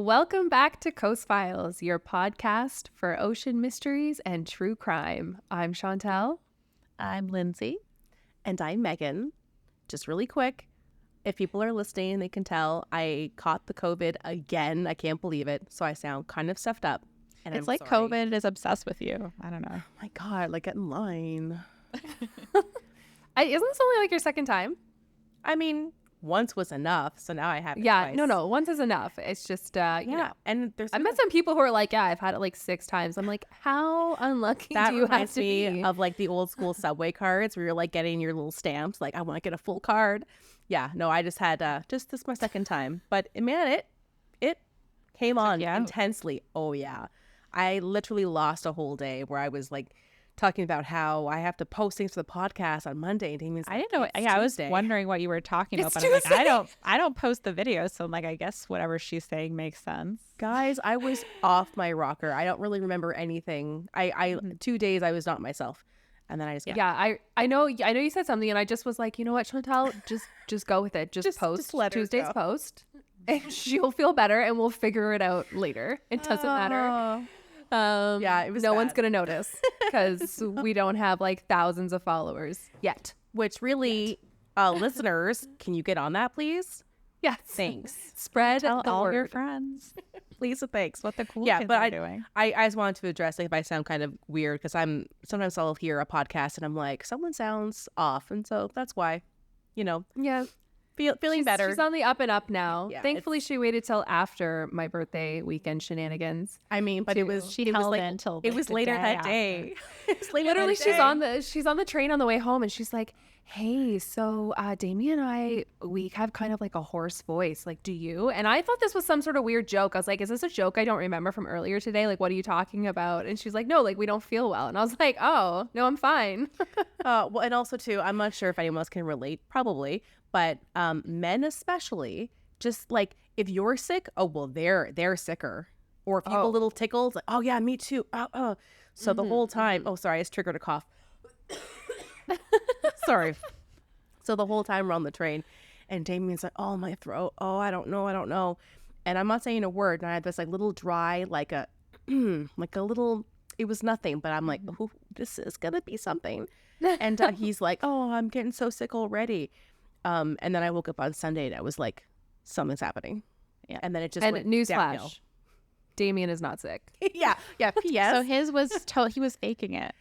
Welcome back to Coast Files, your podcast for ocean mysteries and true crime. I'm Chantel. I'm Lindsay. And I'm Megan. Just really quick, if people are listening, they can tell I caught the COVID again. I can't believe it. So I sound kind of stuffed up. And It's I'm like sorry. COVID is obsessed with you. I don't know. Oh my God, like get in line. Isn't this only like your second time? I mean, once was enough. So now I have it Yeah, twice. no. Once is enough. It's just, You know, and there's I met some people who are like, yeah, I've had it like 6 times. I'm like, how unlucky that do you have reminds to me be? of like the old school subway cards where you're like getting your little stamps. Like, I want to get a full card. Yeah, no, I just had just this my second time. But man, it came on intensely. Oh, yeah. I literally lost a whole day where I was like talking about how I have to post things for the podcast on Monday. And Damien's I like, didn't know. "It's Yeah, I was Tuesday." wondering what you were talking about, It's but I'm like, Tuesday. I don't post the videos, so I'm like, I guess whatever she's saying makes sense. Guys, I was off my rocker. I don't really remember anything. I 2 days I was not myself. And then I just Yeah, I know you said something, and I just was like, you know what, Chantel, just go with it. Just post let her Tuesday's go. post, and she'll feel better, and we'll figure it out later. It doesn't matter. Yeah, it was no one's bad. gonna notice because we don't have like thousands of followers yet. Which really, listeners, can you get on that, please? Yes, Thanks. spread Tell the all word. your friends Please and thanks. what the cool Yeah, kids but are doing. I just wanted to address like if I sound kind of weird because sometimes I'll hear a podcast and I'm like, someone sounds off. And so that's why, Yeah, feeling better. She's on the up and up now. Yeah, Thankfully, she waited till after my birthday weekend shenanigans. I mean, but it was, She it was held like, in till it was the later day that after. day. It was later Literally, that she's on the train on the way home, and she's like, "Hey, so Damien and I, we have kind of like a hoarse voice. Like, do you?" And I thought this was some sort of weird joke. I was like, "Is this a joke I don't remember from earlier today? Like, what are you talking about?" And she's like, "No, like we don't feel well." And I was like, "Oh, no, I'm fine." Well, and also too, I'm not sure if anyone else can relate, probably, but men especially, just like if you're sick, oh well, they're sicker, or if you get a little tickled, like, oh yeah, me too. So the whole time, oh sorry, I just triggered a cough. Sorry. So the whole time we're on the train, and Damien's like, oh my throat, oh I don't know, and I'm not saying a word, and I had this like little dry, like a like a little. It was nothing, but I'm like, oh, this is gonna be something. And he's like, oh, I'm getting so sick already. And then I woke up on Sunday and I was like, something's happening. Yeah. And then it just And went downhill. newsflash, Damien is not sick. yeah. P.S. So his was he was faking it.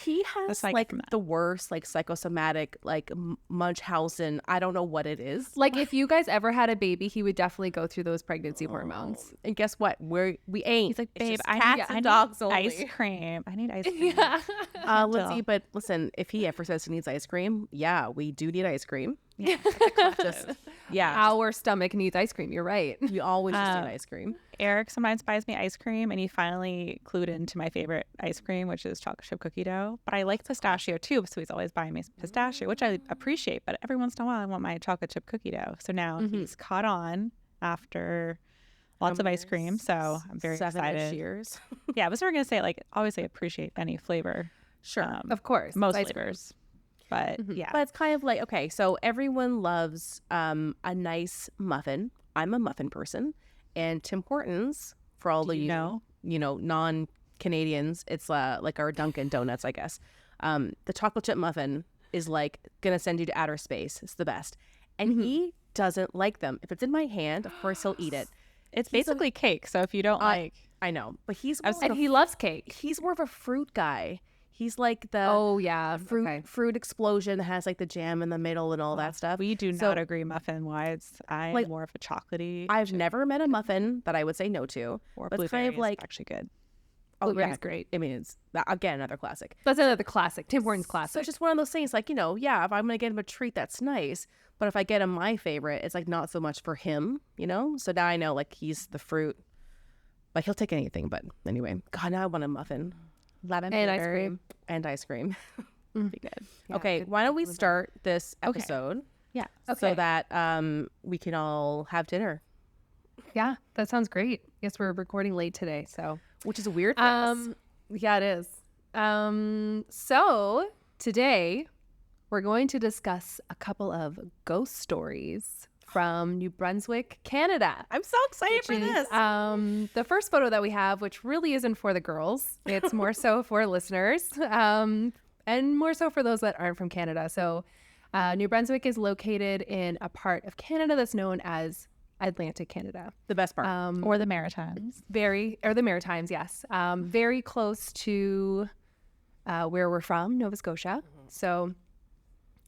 He has Aside like from that. the worst, like psychosomatic, like Munchausen. I don't know what it is. Like, if you guys ever had a baby, he would definitely go through those pregnancy hormones. And guess what? We ain't. He's like, It's babe, just I cats need, and I dogs need only. ice cream. I need ice cream. Yeah. Let's see. But listen, if he ever says he needs ice cream, yeah, we do need ice cream. Just Our stomach needs ice cream. You're right. we always just need ice cream. Eric sometimes buys me ice cream, and he finally clued into my favorite ice cream, which is chocolate chip cookie dough. But I like pistachio too, so he's always buying me pistachio, which I appreciate. But every once in a while, I want my chocolate chip cookie dough. So now he's caught on after lots of ice cream. So I'm very 7-ish excited. years. Yeah, I was never gonna say like obviously appreciate any flavor, Sure. Of course. most Ice cream. flavors, but yeah, But it's kind of like, okay, so everyone loves a nice muffin. I'm a muffin person. And Tim Hortons, for all the know? non-Canadians, it's like our Dunkin' Donuts, I guess. The chocolate chip muffin is like going to send you to outer space. It's the best. And he doesn't like them. If it's in my hand, of course he'll eat it. it's basically cake. So if you don't like, I know. But he's And he loves cake. he's more of a fruit guy. He's like the Oh, yeah. fruit explosion that has like the jam in the middle and all that stuff. we do So- not agree muffin wise. I'm Like, more of a chocolatey. I've never met a muffin that I would say no to. or But it's blueberry kind of like, is actually good. Blueberry's great. I mean, it's again another classic. That's another classic. Tim Hortons So classic. it's just one of those things, like, yeah, if I'm gonna get him a treat, that's nice. But if I get him my favorite, it's like not so much for him, So now I know like he's the fruit. Like he'll take anything, but anyway. God, now I want a muffin Lemon And ice blueberry. cream. and ice cream. Be good. Okay, why don't we start this episode Yeah. so that we can all have dinner, Yeah, that sounds great. Yes, we're recording late today, so. which is weird for us. Yeah, it is. So today we're going to discuss a couple of ghost stories from New Brunswick, Canada. I'm so excited for this. The first photo that we have, which really isn't for the girls. It's more so for listeners, and more so for those that aren't from Canada. So New Brunswick is located in a part of Canada that's known as Atlantic Canada. The best part. Or the Maritimes. The Maritimes, yes. Very close to where we're from, Nova Scotia. So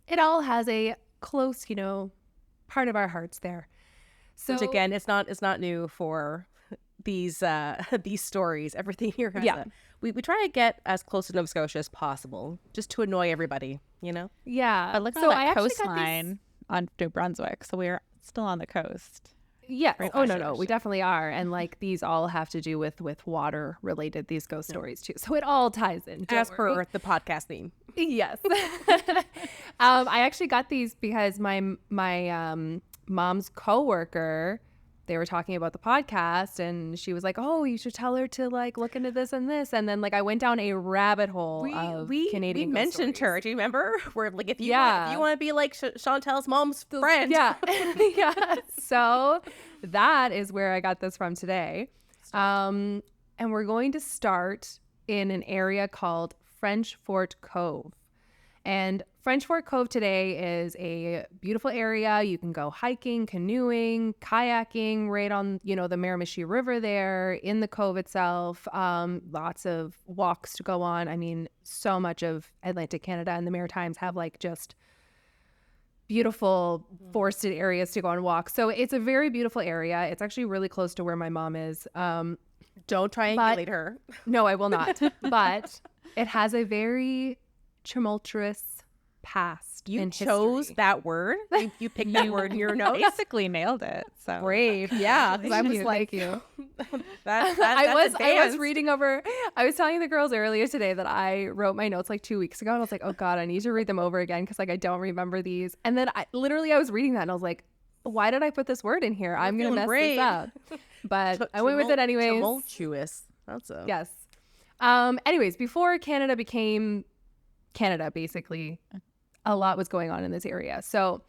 it all has a close, part of our hearts there. So Which again, it's not new for these stories. Everything here has we try to get as close to Nova Scotia as possible, just to annoy everybody, Yeah. But look at so that I actually got coastline on New Brunswick. So we're still on the coast. Yeah. Right, Oh, sure, no. We sure. definitely are. And like these all have to do with water related, these ghost stories too. So it all ties in. as don't worry. per the podcast theme. Yes. I actually got these because my mom's coworker, they were talking about the podcast and she was like, oh, you should tell her to like look into this and this. And then like I went down a rabbit hole of Canadian we ghost mentioned her. stories. Do you remember? Where like if you Yeah. want to be like Chantel's mom's friend. Yeah. Yeah. So that is where I got this from today. And we're going to start in an area called French Fort Cove. And French Fort Cove today is a beautiful area. You can go hiking, canoeing, kayaking right on, the Miramichi River there in the cove itself. Lots of walks to go on. I mean, so much of Atlantic Canada and the Maritimes have like just beautiful forested areas to go on walks. So it's a very beautiful area. It's actually really close to where my mom is. Don't triangulate her. No, I will not. But it has a very tumultuous past. You in chose history. that word. You picked that word in your notes. Basically nailed it. So Brave, yeah. Because I was like, Thank you. I I was reading over. I was telling the girls earlier today that I wrote my notes like 2 weeks ago, and I was like, oh god, I need to read them over again because like I don't remember these. And then I was reading that, and I was like, why did I put this word in here? I'm gonna mess this up. But I went with it anyways. Tumultuous. That's a Yes. Anyways, before Canada became Canada, basically, a lot was going on in this area. So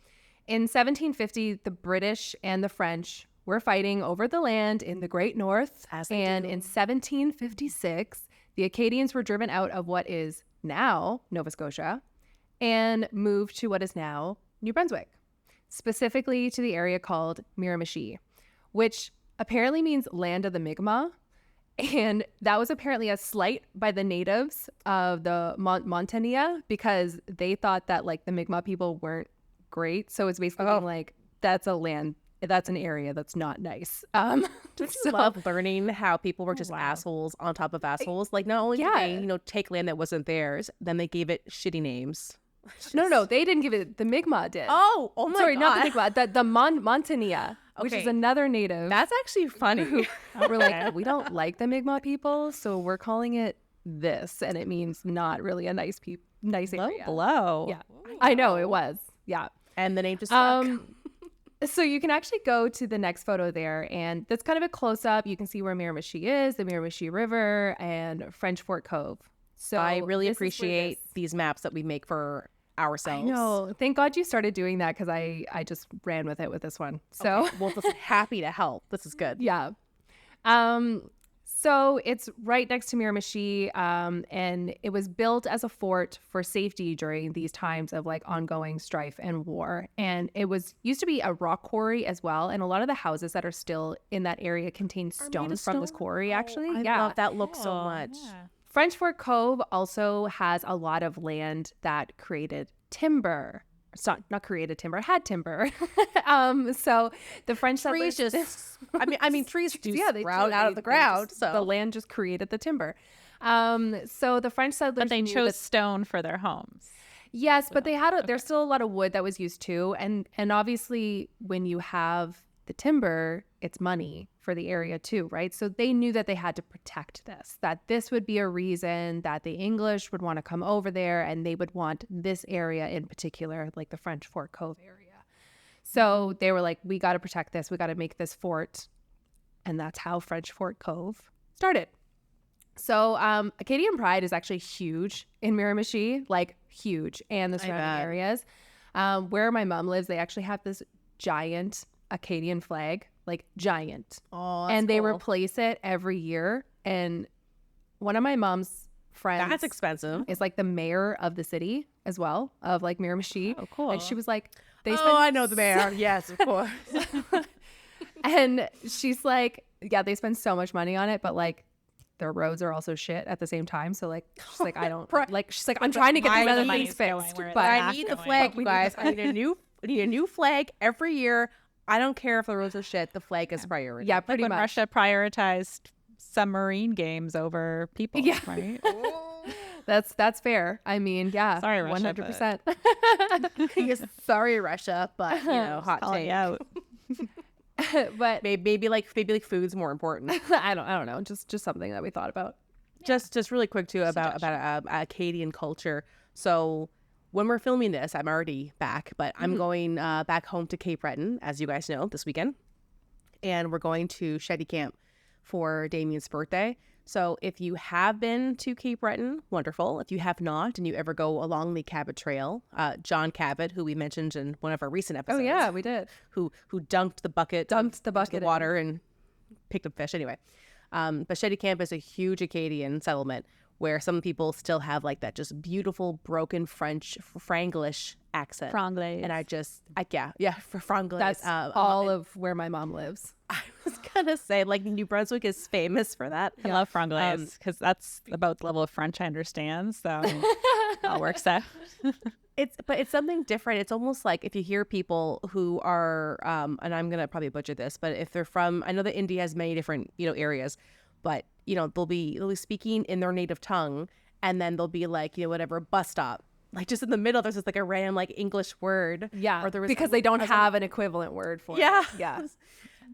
in 1750, the British and the French were fighting over the land in the Great North. And in 1756, the Acadians were driven out of what is now Nova Scotia and moved to what is now New Brunswick, specifically to the area called Miramichi, which apparently means land of the Mi'kmaq. And that was apparently a slight by the natives of the Montania because they thought that like the Mi'kmaq people weren't great. So it's basically being like, that's a land, that's an area that's not nice. Don't you love learning how people were just assholes on top of assholes? Like not only did they, take land that wasn't theirs, then they gave it shitty names. No, they didn't give it. The Mi'kmaq did. Oh my Sorry, God. not the Mi'kmaq. The Montania, which is another native. That's actually funny. We're like, we don't like the Mi'kmaq people, so we're calling it this, and it means not really a nice area. blow. Yeah, I know it was. Yeah, And the name just stuck. So you can actually go to the next photo there, and that's kind of a close up. You can see where Miramichi is, the Miramichi River, and French Fort Cove. So I really this is where appreciate these maps that we make for ourselves. I know. Thank God you started doing that because I just ran with it with this one. So Well, listen, happy to help. This is good. yeah. So it's right next to Miramichi, and it was built as a fort for safety during these times of like ongoing strife and war. And it was used to be a rock quarry as well. And a lot of the houses that are still in that area contain stones from this quarry, actually. I love that look so much. French Fort Cove also has a lot of land that created timber. It's not created timber, had timber. So the French Trees settlers just, I mean, trees do they sprout do. out of the ground. So the land just created the timber. So the French settlers, But they knew chose that- stone for their homes. yes, but they had there's still a lot of wood that was used too, and obviously when you have the timber, it's money for the area too, right? So they knew that they had to protect this, that this would be a reason that the English would want to come over there, and they would want this area in particular, like the French Fort Cove area. So they were like, we got to protect this. We got to make this fort. And that's how French Fort Cove started. So Acadian pride is actually huge in Miramichi, like huge, and the surrounding areas. Where my mom lives, they actually have this giant Acadian flag, like giant. Oh, and they replace it every year. And one of my mom's friends that's expensive. is like the mayor of the city as well, of like Miramichi. Oh, cool. And she was like, I know the mayor. Yes, of course. and she's like, yeah, they spend so much money on it, but like their roads are also shit at the same time. So like, she's like, I don't like, she's like, I'm trying to get these Where the other money's things going, fixed, where but I need the going. flag, you guys. I need a new flag every year. I don't care if the roads are shit. The flag is priority. yeah, Like pretty when much. Russia prioritized submarine games over people, Yeah. right? That's fair. I mean, yeah, Sorry, Russia, 100%. Sorry, Russia, but you know, hot Calling take. you out. But Maybe like food's more important. I don't know. Just something that we thought about. Just really quick too about Acadian culture. So when we're filming this, I'm already back, but I'm going back home to Cape Breton, as you guys know, this weekend, and we're going to Shetty Camp for Damien's birthday. So if you have been to Cape Breton, wonderful. If you have not, and you ever go along the Cabot Trail, John Cabot, who we mentioned in one of our recent episodes, Oh yeah, we did. who dunked the bucket Dumped the into bucket the water and picked up fish anyway. But Shetty Camp is a huge Acadian settlement where some people still have like that just beautiful broken French Franglish accent. Franglais. And for Franglish. That's all of where my mom lives. I was gonna say like New Brunswick is famous for that. I love franglais because that's about the level of French I understand. So that works out. It's something different. It's almost like if you hear people who are, and I'm gonna probably butcher this, but if they're from, I know that India has many different areas, but they'll be speaking in their native tongue, and then they'll be like whatever bus stop, like just in the middle there's just like a random like English word. Yeah, or there was because they don't have an equivalent word for Yeah. it. Yeah.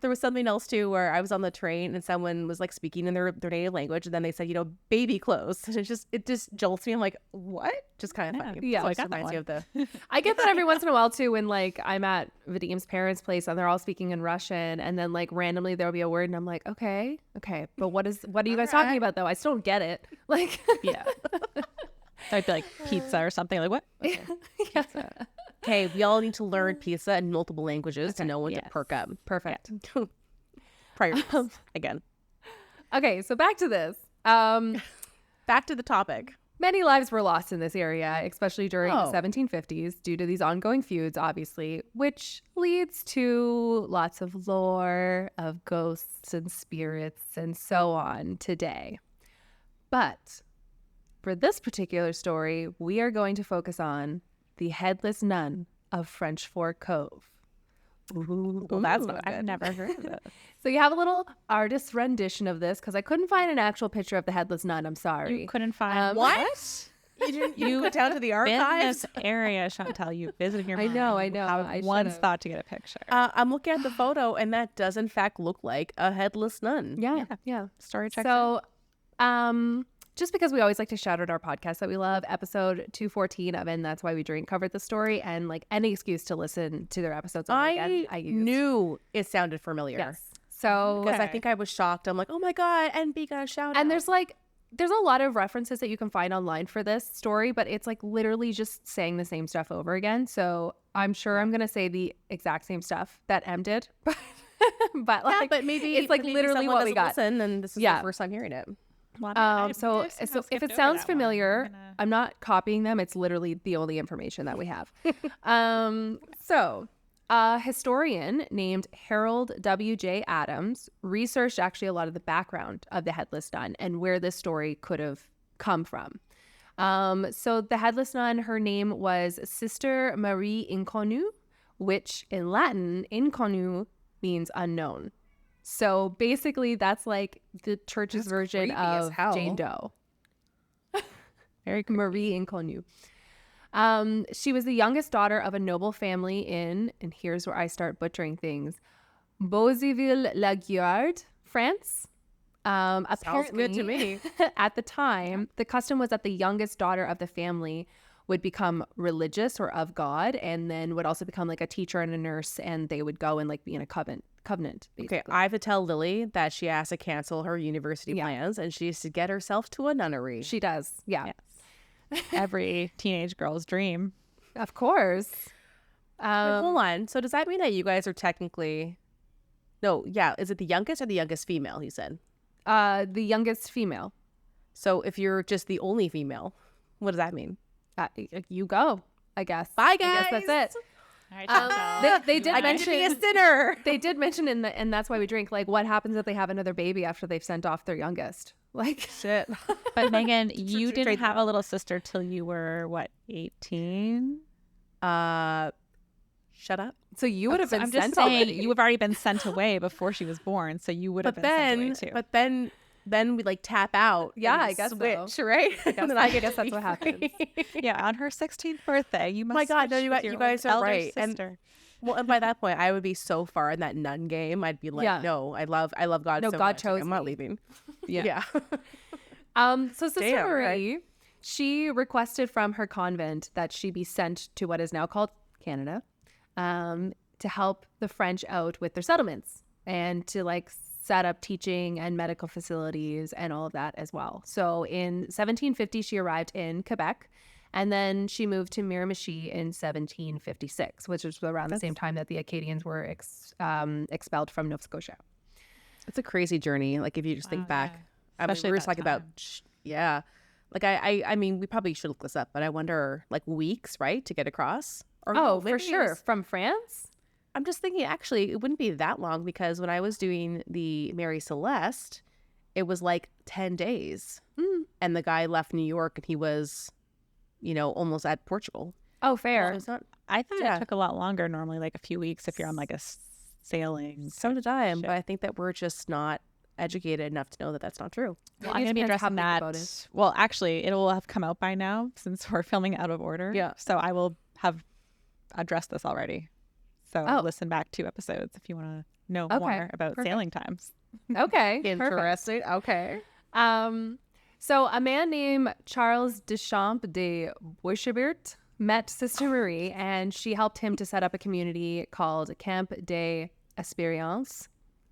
There was something else too where I was on the train and someone was like speaking in their native language, and then they said, baby clothes. And it just jolts me. I'm like, what? Just kind of funny. Yeah, So I it got that reminds me of the I get that every once in a while too when like I'm at Vadim's parents' place and they're all speaking in Russian, and then like randomly there'll be a word and I'm like, okay, but what are you guys talking about though? I still don't get it. Like Yeah. I'd be like pizza or something. Like what? Okay. yeah. Okay, we all need to learn pizza in multiple languages to know when to yes. perk up. Perfect. Priorities. Again. Okay, so back to this. Back to the topic. Many lives were lost in this area, especially during Oh. the 1750s, due to these ongoing feuds, obviously, which leads to lots of lore, of ghosts and spirits, and so on today. But for this particular story, we are going to focus on the Headless Nun of French Fork Cove. Well, that's Ooh, not I've good. never heard of it. So you have a little artist rendition of this because I couldn't find an actual picture of the Headless Nun. I'm sorry. You couldn't find What? You went down to the Been in archives? this area, Chantel. You visited your I know, mind. I know. Have I once should've. thought to get a picture. I'm looking at the photo, and that does in fact look like a headless nun. Yeah. Story checks out. So, just because we always like to shout out our podcast that we love, episode 214 of And That's Why We Drink covered the story, and like any excuse to listen to their episodes over again, I used. knew it sounded familiar. Yes. So, Because I think I was shocked. I'm like, oh my God, NB got a shout out. and there's a lot of references that you can find online for this story, but it's like literally just saying the same stuff over again. So I'm sure I'm going to say the exact same stuff that Em did, but like, but maybe it's like maybe literally someone what we doesn't got. listen, and this is Yeah. the first time hearing it. So if it sounds familiar, I'm not copying them. It's literally the only information that we have. So a historian named Harold W.J. Adams researched actually a lot of the background of the Headless Nun and where this story could have come from. So the Headless Nun, her name was Sister Marie Inconnue, which in Latin, inconnue means unknown. So basically, that's like the church's version creepy as of hell. Jane Doe. Very Marie Inconnue. She was the youngest daughter of a noble family in, and here's where I start butchering things, Beauzeville-la-Guiard, France. Sounds good to me. At the time, the custom was that the youngest daughter of the family would become religious or of God, and then would also become like a teacher and a nurse, and they would go and like be in a covenant. Basically. Okay, I have to tell Lily that she has to cancel her university Yeah. plans, and she needs to get herself to a nunnery. She does. Yeah. Yes. Every teenage girl's dream. Of course. Wait, hold on. So does that mean that you guys are technically... No, yeah. Is it the youngest or the youngest female, he said? The youngest female. So if you're just the only female, what does that mean? You go, I guess. Bye, guys. I guess that's it. All right, Chantel. They did I get to be a sinner. They did mention and that's why we drink. Like, what happens if they have another baby after they've sent off their youngest? Like, Shit. But Megan, you didn't trade have a little sister till you were what, 18? Shut up. so you would have been I'm sent just saying already. you have already been sent away before she was born, so you would have But been sent away then, too. then we like tap out. Yeah, and I guess switch, so. right? I And then I guess get that's to what happens. be- Yeah, on her 16th birthday, you must. my God, no, switch you with got- your you guys are elder right. And- sister. Well, and by that point, I would be so far in that nun game. I'd be like, Yeah. no, I love God. No, so God much. Like, chose I'm not me. leaving. Yeah. Yeah. So Sister Damn, Marie, she requested from her convent that she be sent to what is now called Canada, to help the French out with their settlements and to like set up teaching and medical facilities and all of that as well. So in 1750, she arrived in Quebec, and then she moved to Miramichi in 1756, which was around the same time that the Acadians were expelled from Nova Scotia. It's a crazy journey. Like if you just think back, I mean, Especially we were at just that talking about, time. yeah. Like I mean, we probably should look this up, but I wonder, like weeks, right, to get across? Or no, Oh, for maybe it sure. was- From France? I'm just thinking, actually, it wouldn't be that long because when I was doing the Mary Celeste, it was like 10 days, and the guy left New York and he was, almost at Portugal. Oh, So fair. it's not. I thought Yeah. it took a lot longer, normally like a few weeks if you're on like a sailing. So did I, ship. but I think that we're just not educated enough to know that that's not true. Well, Maybe I'm it going to be depends how addressing big the that. boat is. Well, actually, it will have come out by now since we're filming out of order. Yeah. So I will have addressed this already. So Oh. listen back 2 episodes if you want to know Okay, more about perfect. sailing times. Okay. Perfect. Interesting. Okay. So a man named Charles Deschamps de Boishebert met Sister Marie, and she helped him to set up a community called Camp des Espérances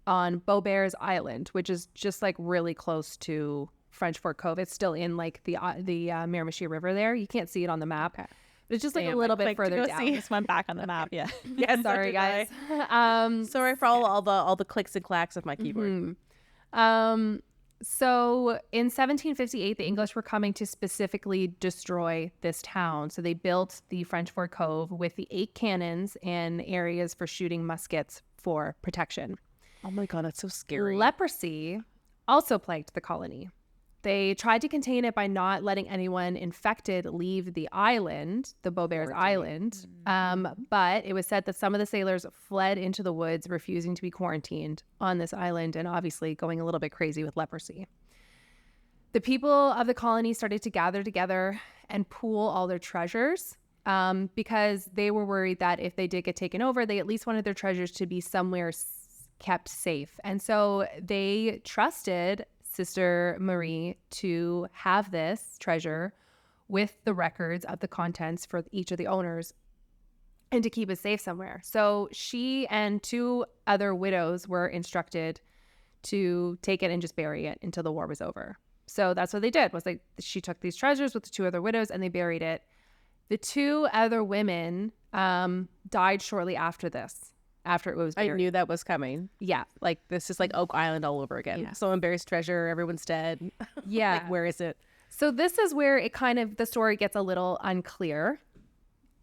on Beaubert's Island, which is just like really close to French Fort Cove. It's still in like the Miramichi River there. You can't see it on the map. Okay. But it's just like Damn, a little I bit clicked to further go down. see. Just went back on the map. Yeah. Yes, Sorry, guys. Sorry for all the clicks and clacks of my keyboard. So in 1758, the English were coming to specifically destroy this town. So they built the French Fort Cove with the 8 cannons and areas for shooting muskets for protection. Oh my God, that's so scary. Leprosy also plagued the colony. They tried to contain it by not letting anyone infected leave the island, the Beaubert's Island. But it was said that some of the sailors fled into the woods, refusing to be quarantined on this island and obviously going a little bit crazy with leprosy. The people of the colony started to gather together and pool all their treasures because they were worried that if they did get taken over, they at least wanted their treasures to be somewhere kept safe. And so they trusted Sister Marie to have this treasure with the records of the contents for each of the owners and to keep it safe somewhere. So she and 2 other widows were instructed to take it and just bury it until the war was over. So that's what they did, was like she took these treasures with the 2 other widows and they buried it. The 2 other women died shortly after this. After it was buried. I knew that was coming. Yeah. Like this is like Oak Island all over again. Yeah. Someone buries treasure, everyone's dead. Yeah. Like where is it? So this is where it kind of, the story gets a little unclear.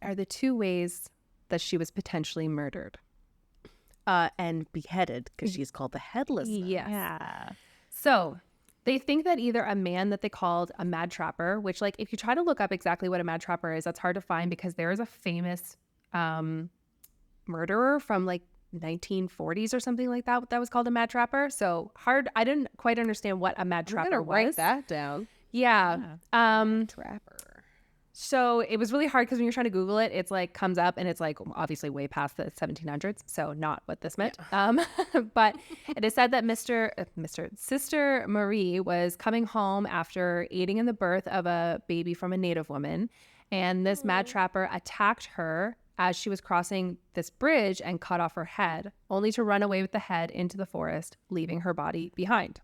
Are the 2 ways that she was potentially murdered? And beheaded because she's called the Headless. Yes. Yeah. So they think that either a man that they called a mad trapper, which like if you try to look up exactly what a mad trapper is, that's hard to find because there is a famous murderer from like 1940s or something like that was called a mad trapper. So hard. I didn't quite understand what a mad I'm trapper gonna write was. that down. Yeah. Trapper. So it was really hard because when you're trying to Google it, it's like comes up and it's like obviously way past the 1700s. So not what this meant. But it is said that Sister Marie was coming home after aiding in the birth of a baby from a native woman. And this mad trapper attacked her as she was crossing this bridge and cut off her head, only to run away with the head into the forest, leaving her body behind.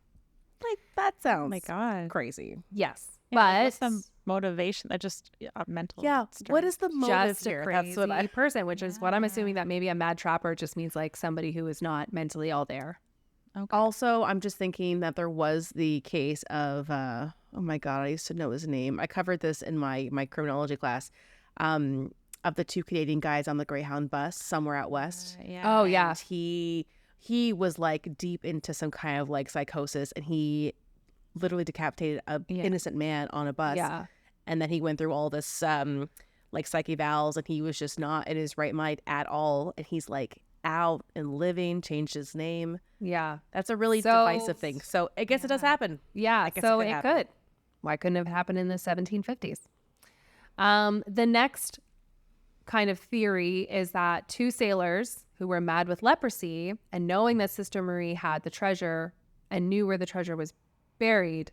Like that sounds Oh my God. crazy. Yes. Yeah, but with some motivation. That just mental. Yeah. strength. What is the motive Just a here? crazy That's what I. person, which is what I'm assuming that maybe a mad trapper just means like somebody who is not mentally all there. Okay. Also, I'm just thinking that there was the case of oh my god, I used to know his name. I covered this in my criminology class. Of the two Canadian guys on the Greyhound bus somewhere out west. Yeah. Oh, yeah. And he was like deep into some kind of like psychosis, and he literally decapitated a Yeah. innocent man on a bus. Yeah. And then he went through all this like psych evals, and he was just not in his right mind at all. And he's like out and living, changed his name. Yeah. That's a really So- divisive thing. So I guess it does happen. Yeah. guess So it could it happen. could. Why couldn't it have happened in the 1750s? The next kind of theory is that two sailors who were mad with leprosy and knowing that Sister Marie had the treasure and knew where the treasure was buried,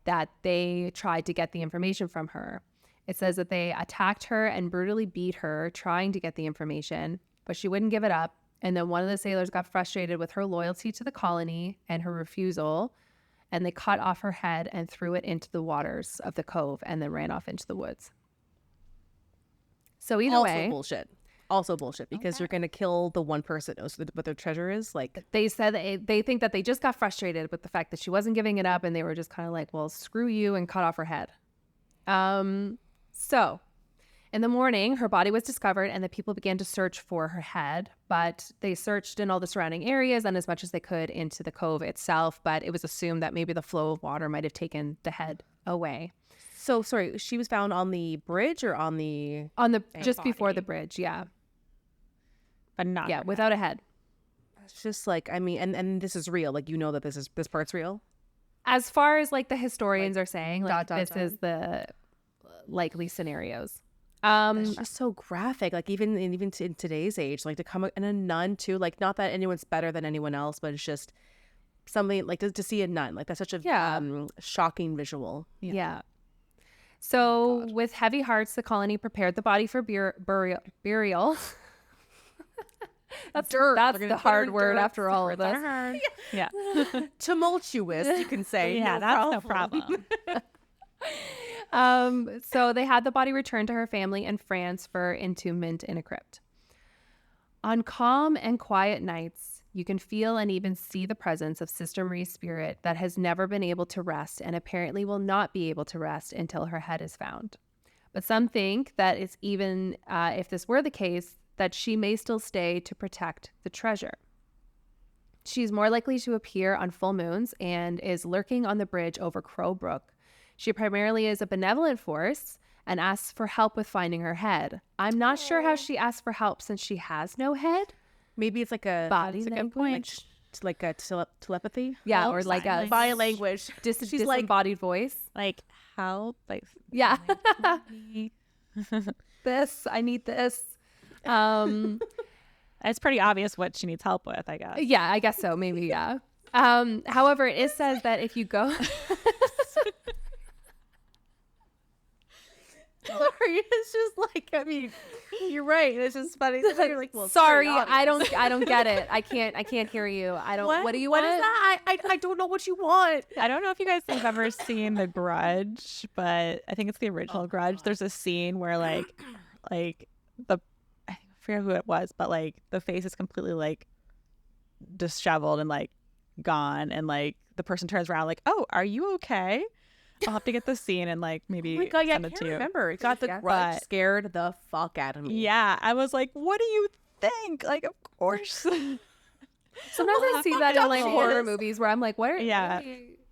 that they tried to get the information from her. It says that they attacked her and brutally beat her trying to get the information, but she wouldn't give it up. And then one of the sailors got frustrated with her loyalty to the colony and her refusal, and they cut off her head and threw it into the waters of the cove and then ran off into the woods. So either Also way, bullshit. Also bullshit, because you're going to kill the one person that knows what their treasure is. Like, they said that they think that they just got frustrated with the fact that she wasn't giving it up, and they were just kind of like, well, screw you, and cut off her head. So in the morning, her body was discovered, and the people began to search for her head, but they searched in all the surrounding areas and as much as they could into the cove itself, but it was assumed that maybe the flow of water might have taken the head away. so sorry, she was found on the bridge or on the. On the just before body. the bridge, yeah. But not. Yeah, her without a head. It's just like, I mean, and this is real. Like, you know that this part's real. As far as like the historians are saying, like dot, this dot. is the likely scenarios. It's just so graphic. Like, even in today's age, like to come and a nun too. Like, not that anyone's better than anyone else, but it's just something like to see a nun. Like, that's such a Yeah. shocking visual. Yeah. So with heavy hearts, the colony prepared the body for burial. That's Dirt. That's They're the gonna put her hard in word dirt. after all of Words this. are hard. Yeah. Tumultuous, you can say. Yeah, No that's no problem. So they had the body returned to her family in France for entombment in a crypt. On calm and quiet nights, you can feel and even see the presence of Sister Marie's spirit that has never been able to rest and apparently will not be able to rest until her head is found. But some think that it's even, if this were the case, that she may still stay to protect the treasure. She's more likely to appear on full moons and is lurking on the bridge over Crow Brook. She primarily is a benevolent force and asks for help with finding her head. I'm not sure how she asks for help since she has no head. Maybe it's like a Body That's a good language. like a telepathy. Yeah, Help, or like sign a language. Body language. she's like- disembodied voice. Like help. Like Yeah. This, I need this. it's pretty obvious what she needs help with, I guess. Yeah, I guess so. Maybe, yeah. However, it says that if you go... Sorry, it's just like, I mean, you're right. It's just funny. You're like, well, it's Sorry, very obvious. I don't get it. I can't hear you. I don't. What do you want? What is that? I don't know what you want. I don't know if you guys have ever seen The Grudge, but I think it's the original Grudge. There's a scene where like the I forget who it was, but like the face is completely like disheveled and like gone, and like the person turns around like, "Oh, are you okay?" I'll have to get the scene and like maybe Oh my god, yeah, I send it can't to you. remember. It got the Yeah. Grudge But- scared the fuck out of me. Yeah, I was like, "What do you think?" Like, of course. Sometimes I see that in like She horror is. movies where I'm like, what? Yeah.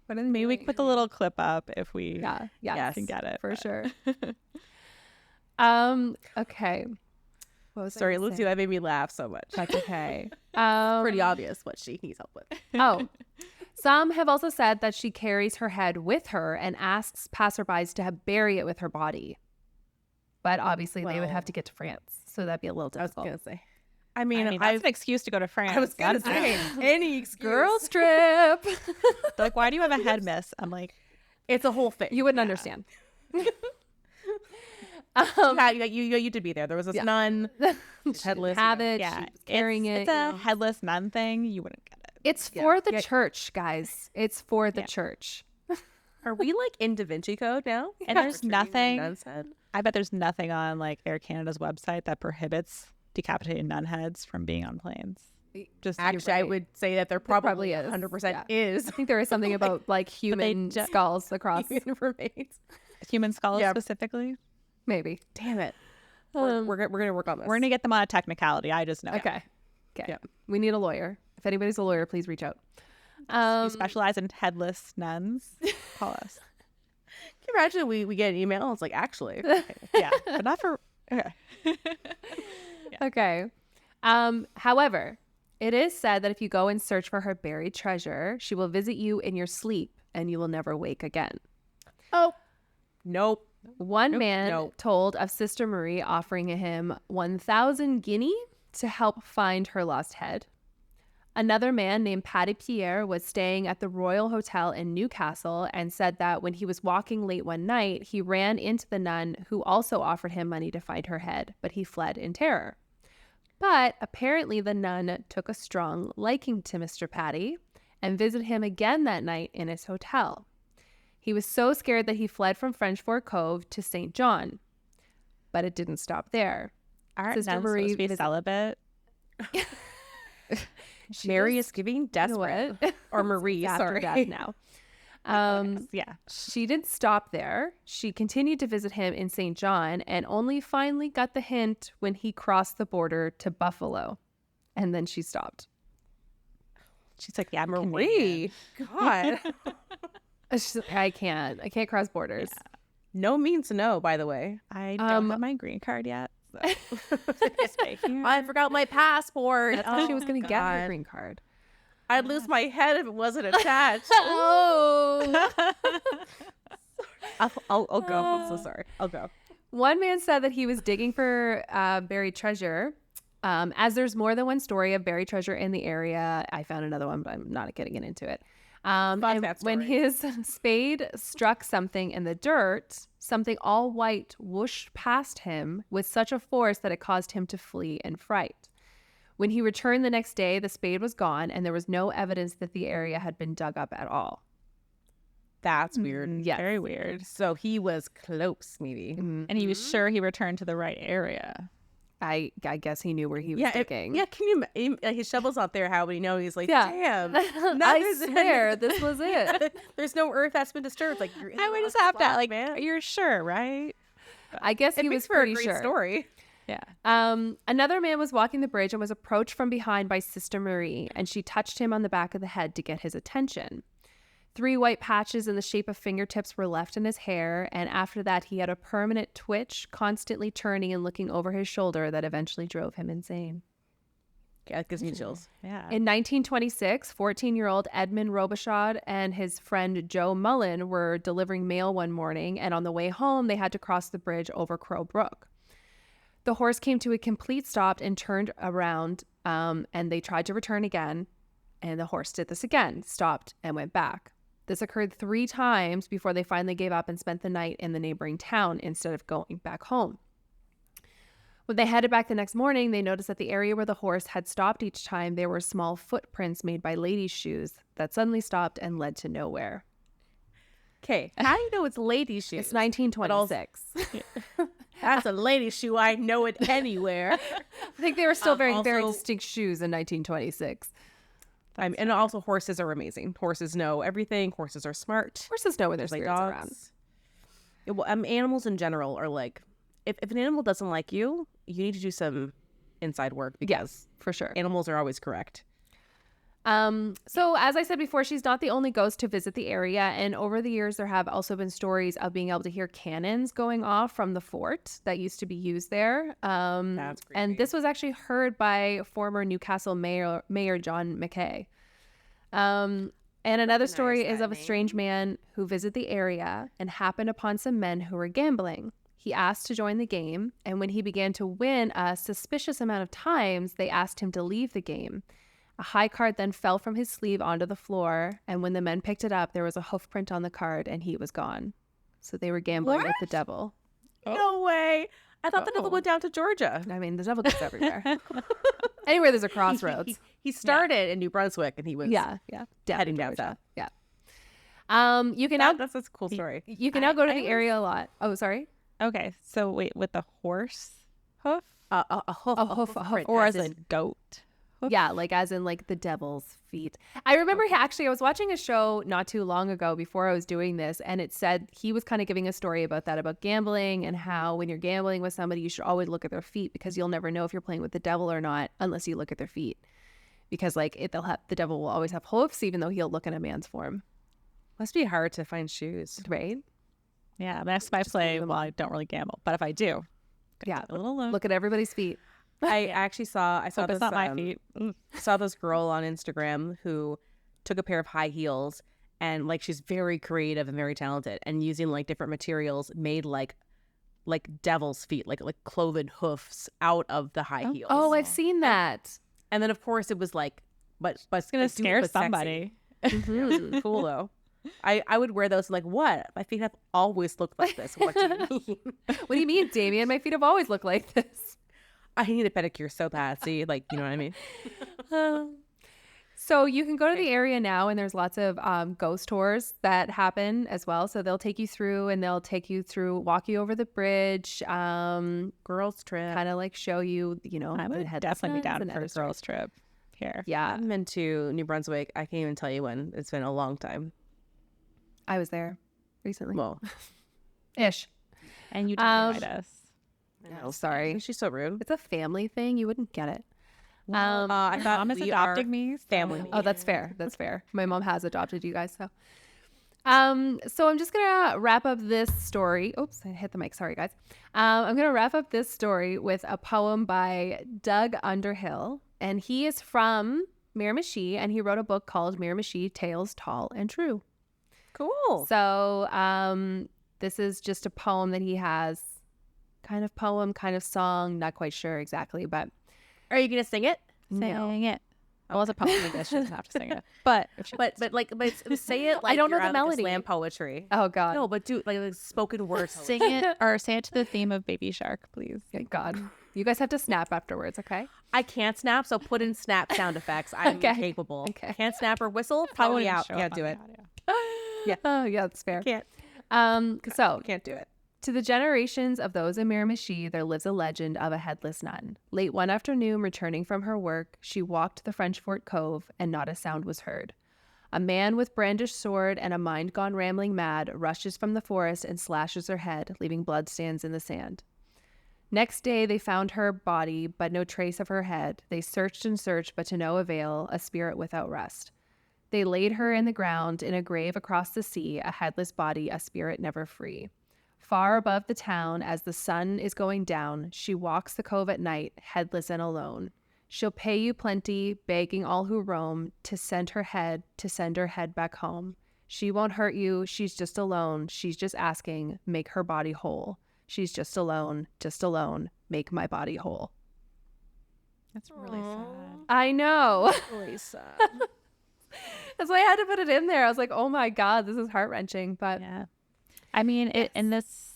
What are they Maybe we doing? can put the little clip up if we Yeah. Yes. can get it For but- sure. Okay. What was I Sorry, gonna Lucy, say? that made me laugh so much. That's okay. Pretty obvious what she needs help with. Oh, some have also said that she carries her head with her and asks passerbys to bury it with her body. But obviously, they would Well- have to get to France, so that'd be a little I was difficult. gonna say. I mean, I mean, that's an excuse to go to France. I was gonna That's say it. any excuse. Girls trip. They're like, why do you have a head, miss? I'm like, It's a whole thing. You wouldn't understand. Yeah, you did be there. There was this Yeah. nun, She headless. didn't have it. yeah, She was carrying it's it. a headless nun thing. You wouldn't get it. It's for the Yeah. church, guys. It's for the Yeah. church. Are we like in Da Vinci Code now? And there's For treating your nothing. nun's head? I bet there's nothing on like Air Canada's website that prohibits decapitated nun heads from being on planes. Just Actually, I would say that there probably, probably is. 100% Yeah. is. I think there is something about like human skulls across. Human remains. human skulls Yeah. specifically. Maybe. Damn it. Um, We're gonna work on this. We're gonna get them on a technicality. I just know. Okay. Yeah. We need a lawyer. If anybody's a lawyer, please reach out. We specialize in headless nuns. Call us. Can you imagine we get an email? It's like, actually. Yeah, but not for. Okay. Okay. However, it is said that if you go and search for her buried treasure, she will visit you in your sleep and you will never wake again. Oh. Nope. One man nope. told of Sister Marie offering him 1,000 guinea to help find her lost head. Another man named Paddy Pierre was staying at the Royal Hotel in Newcastle and said that when he was walking late one night, he ran into the nun who also offered him money to find her head, but he fled in terror. But apparently the nun took a strong liking to Mr. Paddy and visited him again that night in his hotel. He was so scared that he fled from French Fort Cove to St. John. But it didn't stop there. Aren't Sister nuns Marie supposed to be visit- celibate? Mary is giving You know desperate. what? Or Marie, After sorry. death now. Yeah. She didn't stop there. She continued to visit him in St. John and only finally got the hint when he crossed the border to Buffalo. And then she stopped. She's like, yeah, Canadian. Marie. God. She's like, I can't cross borders. No means no, by the way. I don't have my green card yet. So. I forgot my passport. That's how she was going to get her God. green card. I'd lose my head if it wasn't attached. Oh. I'll go. I'm so sorry. I'll go. One man said that he was digging for buried treasure. As there's more than one story of buried treasure in the area, I found another one, but I'm not getting into it. And that when story. his spade struck something in the dirt, something all white whooshed past him with such a force that it caused him to flee in fright. When he returned the next day, the spade was gone and there was no evidence that the area had been dug up at all. That's weird. Yes. Very weird. So he was close, maybe. And he was sure he returned to the right area. I guess he knew where he was Yeah, digging. yeah. Can you? His shovel's not there. How would he know? He's like, Yeah. damn. I swear this was it. There's no earth that's been disturbed. Like, you're in I the would just wrong have that. spot, Like, man. you're sure, right? I guess It he makes was for a pretty great sure. story. Yeah. Another man was walking the bridge and was approached from behind by Sister Marie, and she touched him on the back of the head to get his attention. 3 white patches in the shape of fingertips were left in his hair, and after that he had a permanent twitch, constantly turning and looking over his shoulder that eventually drove him insane. Yeah, it gives me chills. Yeah. In 1926, 14-year-old Edmund Robichaud and his friend Joe Mullen were delivering mail one morning, and on the way home they had to cross the bridge over Crow Brook. The horse came to a complete stop and turned around, and they tried to return again, and the horse did this again, stopped, and went back. This occurred 3 times before they finally gave up and spent the night in the neighboring town instead of going back home. When they headed back the next morning, they noticed that the area where the horse had stopped each time, there were small footprints made by ladies' shoes that suddenly stopped and led to nowhere. Okay, how do you know it's lady shoes? It's 1926. That's a lady shoe. I know it anywhere. I think they were still very also- distinct shoes in 1926. And also horses are amazing. Horses know everything. Horses are smart. Horses know when there's Like spirits dogs. around. Yeah, well, animals in general are like, if an animal doesn't like you, you need to do some inside work because Yes, for sure. animals are always correct. So as I said before, she's not the only ghost to visit the area, and over the years there have also been stories of being able to hear cannons going off from the fort that used to be used there. That's creepy. And this was actually heard by former Newcastle Mayor John Mackay. And another story is of a strange man who visited the area and happened upon some men who were gambling. He asked to join the game, and when he began to win a suspicious amount of times, they asked him to leave the game. A high card then fell from his sleeve onto the floor, and when the men picked it up, there was a hoof print on the card, and he was gone. So they were gambling with the devil. No way. I thought the devil went down to Georgia. I mean, the devil goes everywhere. Anywhere there's a crossroads. He started in New Brunswick and he was Yeah, heading definitely down Georgia. south. Yeah. You can now That's a cool story. you can now go to the area a lot. Oh, sorry. Okay, so wait, with the horse hoof A hoof, A hoof, a hoof. print, or as as a in- goat hoof? Yeah, like as in like the devil's feet. I remember actually I was watching a show not too long ago before I was doing this, and it said he was kind of giving a story about that, about gambling and how when you're gambling with somebody, you should always look at their feet because you'll never know if you're playing with the devil or not unless you look at their feet. Because like the devil will always have hoofs even though he'll look in a man's form, Must be hard to find shoes. right? Yeah, that's my play. Well, I don't really gamble, but if I do, Yeah. a little low. Look at everybody's feet. I actually saw Hope this, it's not my feet. saw this girl on Instagram who took a pair of high heels and like she's very creative and very talented and using like different materials made like devil's feet, like cloven hoofs out of the high heels. Oh, I've seen that. And then of course it was like, but It's gonna like, do it, scare but sexy. somebody. Mhm. Cool though. I would wear those like, what? My feet have always looked like this. What do you mean? What do you mean, Damien? My feet have always looked like this. I need a pedicure so bad. See, like, you know what I mean? So you can go to the area now, and there's lots of ghost tours that happen as well. So they'll take you through, and they'll take you through, walk you over the bridge, Girls trip. kind of like show you, you know, I the would Headless definitely be nuns down and for a other stuff. girls trip here. I Yeah, haven't been to New Brunswick. I can't even tell you when. It's been a long time. I was there recently. Well, Ish. And you didn't invite us. Oh, sorry. she's so rude. It's a family thing. You wouldn't get it. I thought Mom is we adopting are me. so- family. Oh, that's fair. That's fair. My mom has adopted you guys, so. So I'm just gonna wrap up this story. Oops, I hit the mic. Sorry, guys. I'm gonna wrap up this story with a poem by Doug Underhill, and he is from Miramichi, and he wrote a book called Miramichi Tales Tall and True. Cool. So this is just a poem that he has, kind of poem, kind of song. Not quite sure exactly, but Are you gonna sing it? Sing it. Well, it's a poem. I guess she doesn't have to sing it. But if she But say it like don't know you're the on, like, a melody. slam poetry. oh god, No, but do like spoken word. sing it or say it to the theme of Baby Shark, please. thank God. You guys have to snap afterwards, okay? I can't snap, so put in snap sound effects. I'm Okay. capable. Okay. Can't snap or whistle. Probably Probably wouldn't out. show Can't up do on it. the audio. Yeah. Oh yeah, that's fair. Can't. So Can't do it. to the generations of those in Miramichi, there lives a legend of a headless nun. Late one afternoon, returning from her work, she walked the French Fort Cove, and not a sound was heard. A man with brandished sword and a mind gone rambling mad rushes from the forest and slashes her head, leaving bloodstains in the sand. Next day, they found her body, but no trace of her head. They searched and searched, but to no avail, a spirit without rest. They laid her in the ground, in a grave across the sea, a headless body, a spirit never free. Far above the town, as the sun is going down, she walks the cove at night, headless and alone. She'll pay you plenty, begging all who roam to send her head back home. She won't hurt you, she's just alone. She's just asking, make her body whole. She's just alone, make my body whole. That's really sad. I know. Really sad. That's why I had to put it in there. I was like, oh my God, this is heart-wrenching. But Yeah. I mean, in this,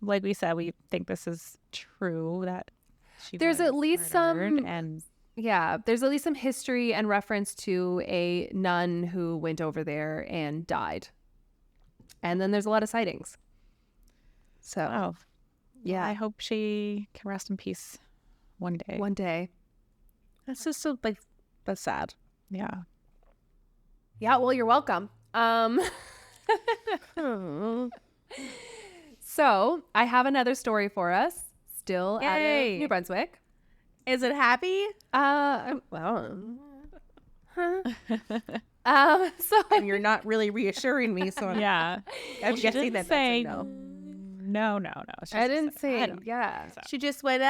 like we said, we think this is true that she There's was at least murdered, some- and yeah, there's at least some history and reference to a nun who went over there and died. And then there's a lot of sightings. So, oh, yeah, I hope she can rest in peace one day. one day. That's just so like that's sad. Yeah. Yeah, well, you're welcome. So I have another story for us, still out of Yay. New Brunswick. Is it happy? Well, so And you're not really reassuring me, so I'm, Yeah. I'm She guessing didn't that say that's a no. no. It's I just didn't I say, don't- yeah. so. She just went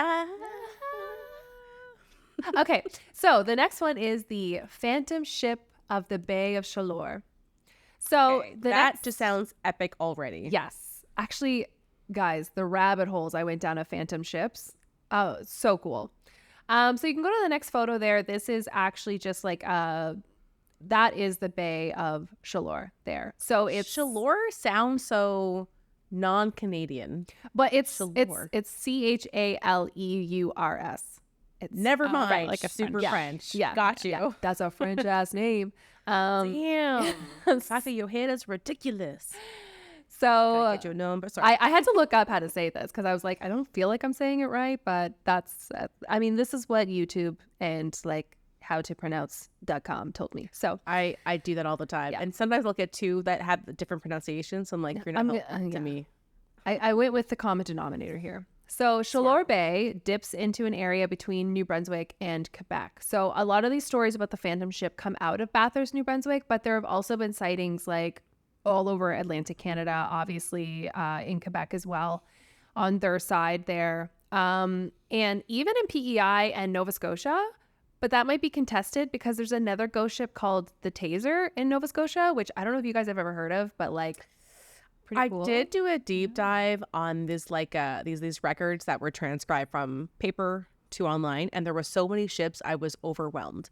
Okay, so the next one is the Phantom Ship of the Bay of Chaleur. So Okay, the that next, just sounds epic already. yes, actually, guys, the rabbit holes I went down of Phantom ships, oh, so cool. So you can go to the next photo there. This is actually just like that is the Bay of Chaleur there. So it's Chaleur sounds so non-Canadian. but it's Chaleur. Chaleurs. It's Never mind. right, like a super French. French. Yeah. Got you. Yeah, that's a French ass name. Damn. The fact that your head is ridiculous. So Get your number. Sorry. I had to look up how to say this because I was like, I don't feel like I'm saying it right, but that's, I mean, this is what YouTube and like howtopronounce.com told me. So I do that all the time. Yeah. And sometimes I'll get two that have different pronunciations. So I'm like, you're not helpful to me. I went with the common denominator here. So Chaleur Bay dips into an area between New Brunswick and Quebec. So a lot of these stories about the Phantom ship come out of Bathurst, New Brunswick, but there have also been sightings like all over Atlantic Canada, obviously in Quebec as well, on their side there. And even in PEI and Nova Scotia, but that might be contested because there's another ghost ship called the Taser in Nova Scotia, which I don't know if you guys have ever heard of, but like pretty cool. I did do a deep dive on this, like these records that were transcribed from paper to online, and there were so many ships I was overwhelmed.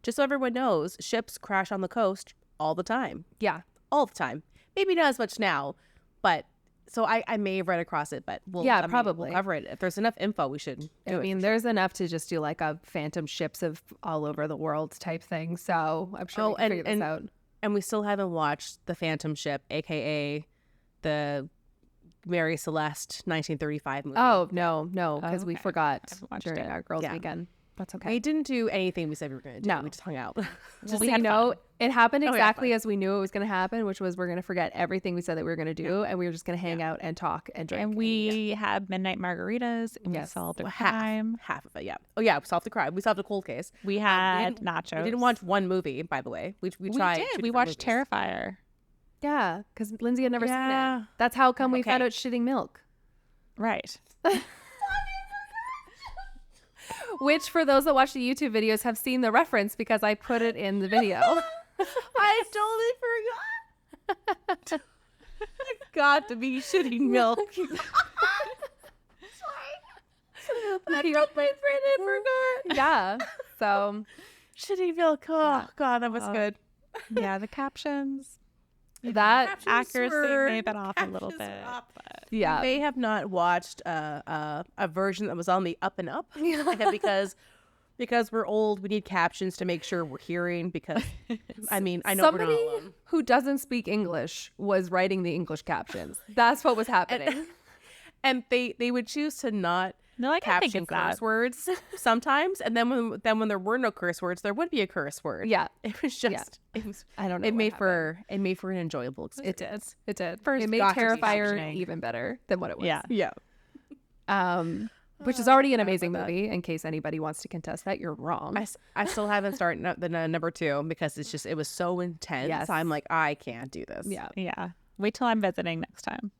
Just so everyone knows, ships crash on the coast all the time. Yeah. All the time. Maybe not as much now, but so I may have read across it, but probably we'll cover it. If there's enough info, we should do it. I mean, there's enough to just do like a phantom ships of all over the world type thing. So I'm sure we can figure this out. And we still haven't watched The Phantom Ship, aka the Mary Celeste 1935 movie. Oh, no, because we okay. forgot I haven't watched during it. our girls' Yeah. weekend. That's okay. We didn't do anything we said we were going to do. No. We just hung out. Just we so you had know, fun. it happened yeah, exactly as we knew it was going to happen, which was we're going to forget everything we said that we were going to do, and we were just going to hang out and talk and drink. And we had midnight margaritas and we Yes. solved a Well, crime. half of it, yeah. Oh, yeah, we solved the crime. We solved a cold case. We had didn't- nachos. We didn't watch one movie, by the way. We tried. did. two We different watched movies. Terrifier. Yeah, because Lindsay had never seen Yeah. it. That's how come we Okay. found out shitting milk. Right. Which, for those that watch the YouTube videos, have seen the reference because I put it in the video. I totally forgot. Got to be shitting milk. I dropped my friend and forgot. Yeah. So Shitting milk. Oh, God, that was good. Yeah, the captions. that, Accuracy may have been off a little bit. But You yeah. may have not watched a version that was on the Up and Up because we're old. We need captions to make sure we're hearing. Because I mean, I know Somebody we're not alone. who doesn't speak English was writing the English captions. That's what was happening. And they would choose to not no, like I think caption it's that. curse words sometimes, and then when there were no curse words, there would be a curse word. Yeah. It was just it was. I don't know. It what made happened. for an enjoyable experience. It did. First It made gotcha Terrifier captioning. even better than what it was. Yeah. Yeah. Which is already an Sorry amazing about that. movie. In case anybody wants to contest that, you're wrong. I still haven't started the number 2 because it was so intense. Yes. I'm like, I can't do this. Yeah. Yeah. Wait till I'm visiting next time.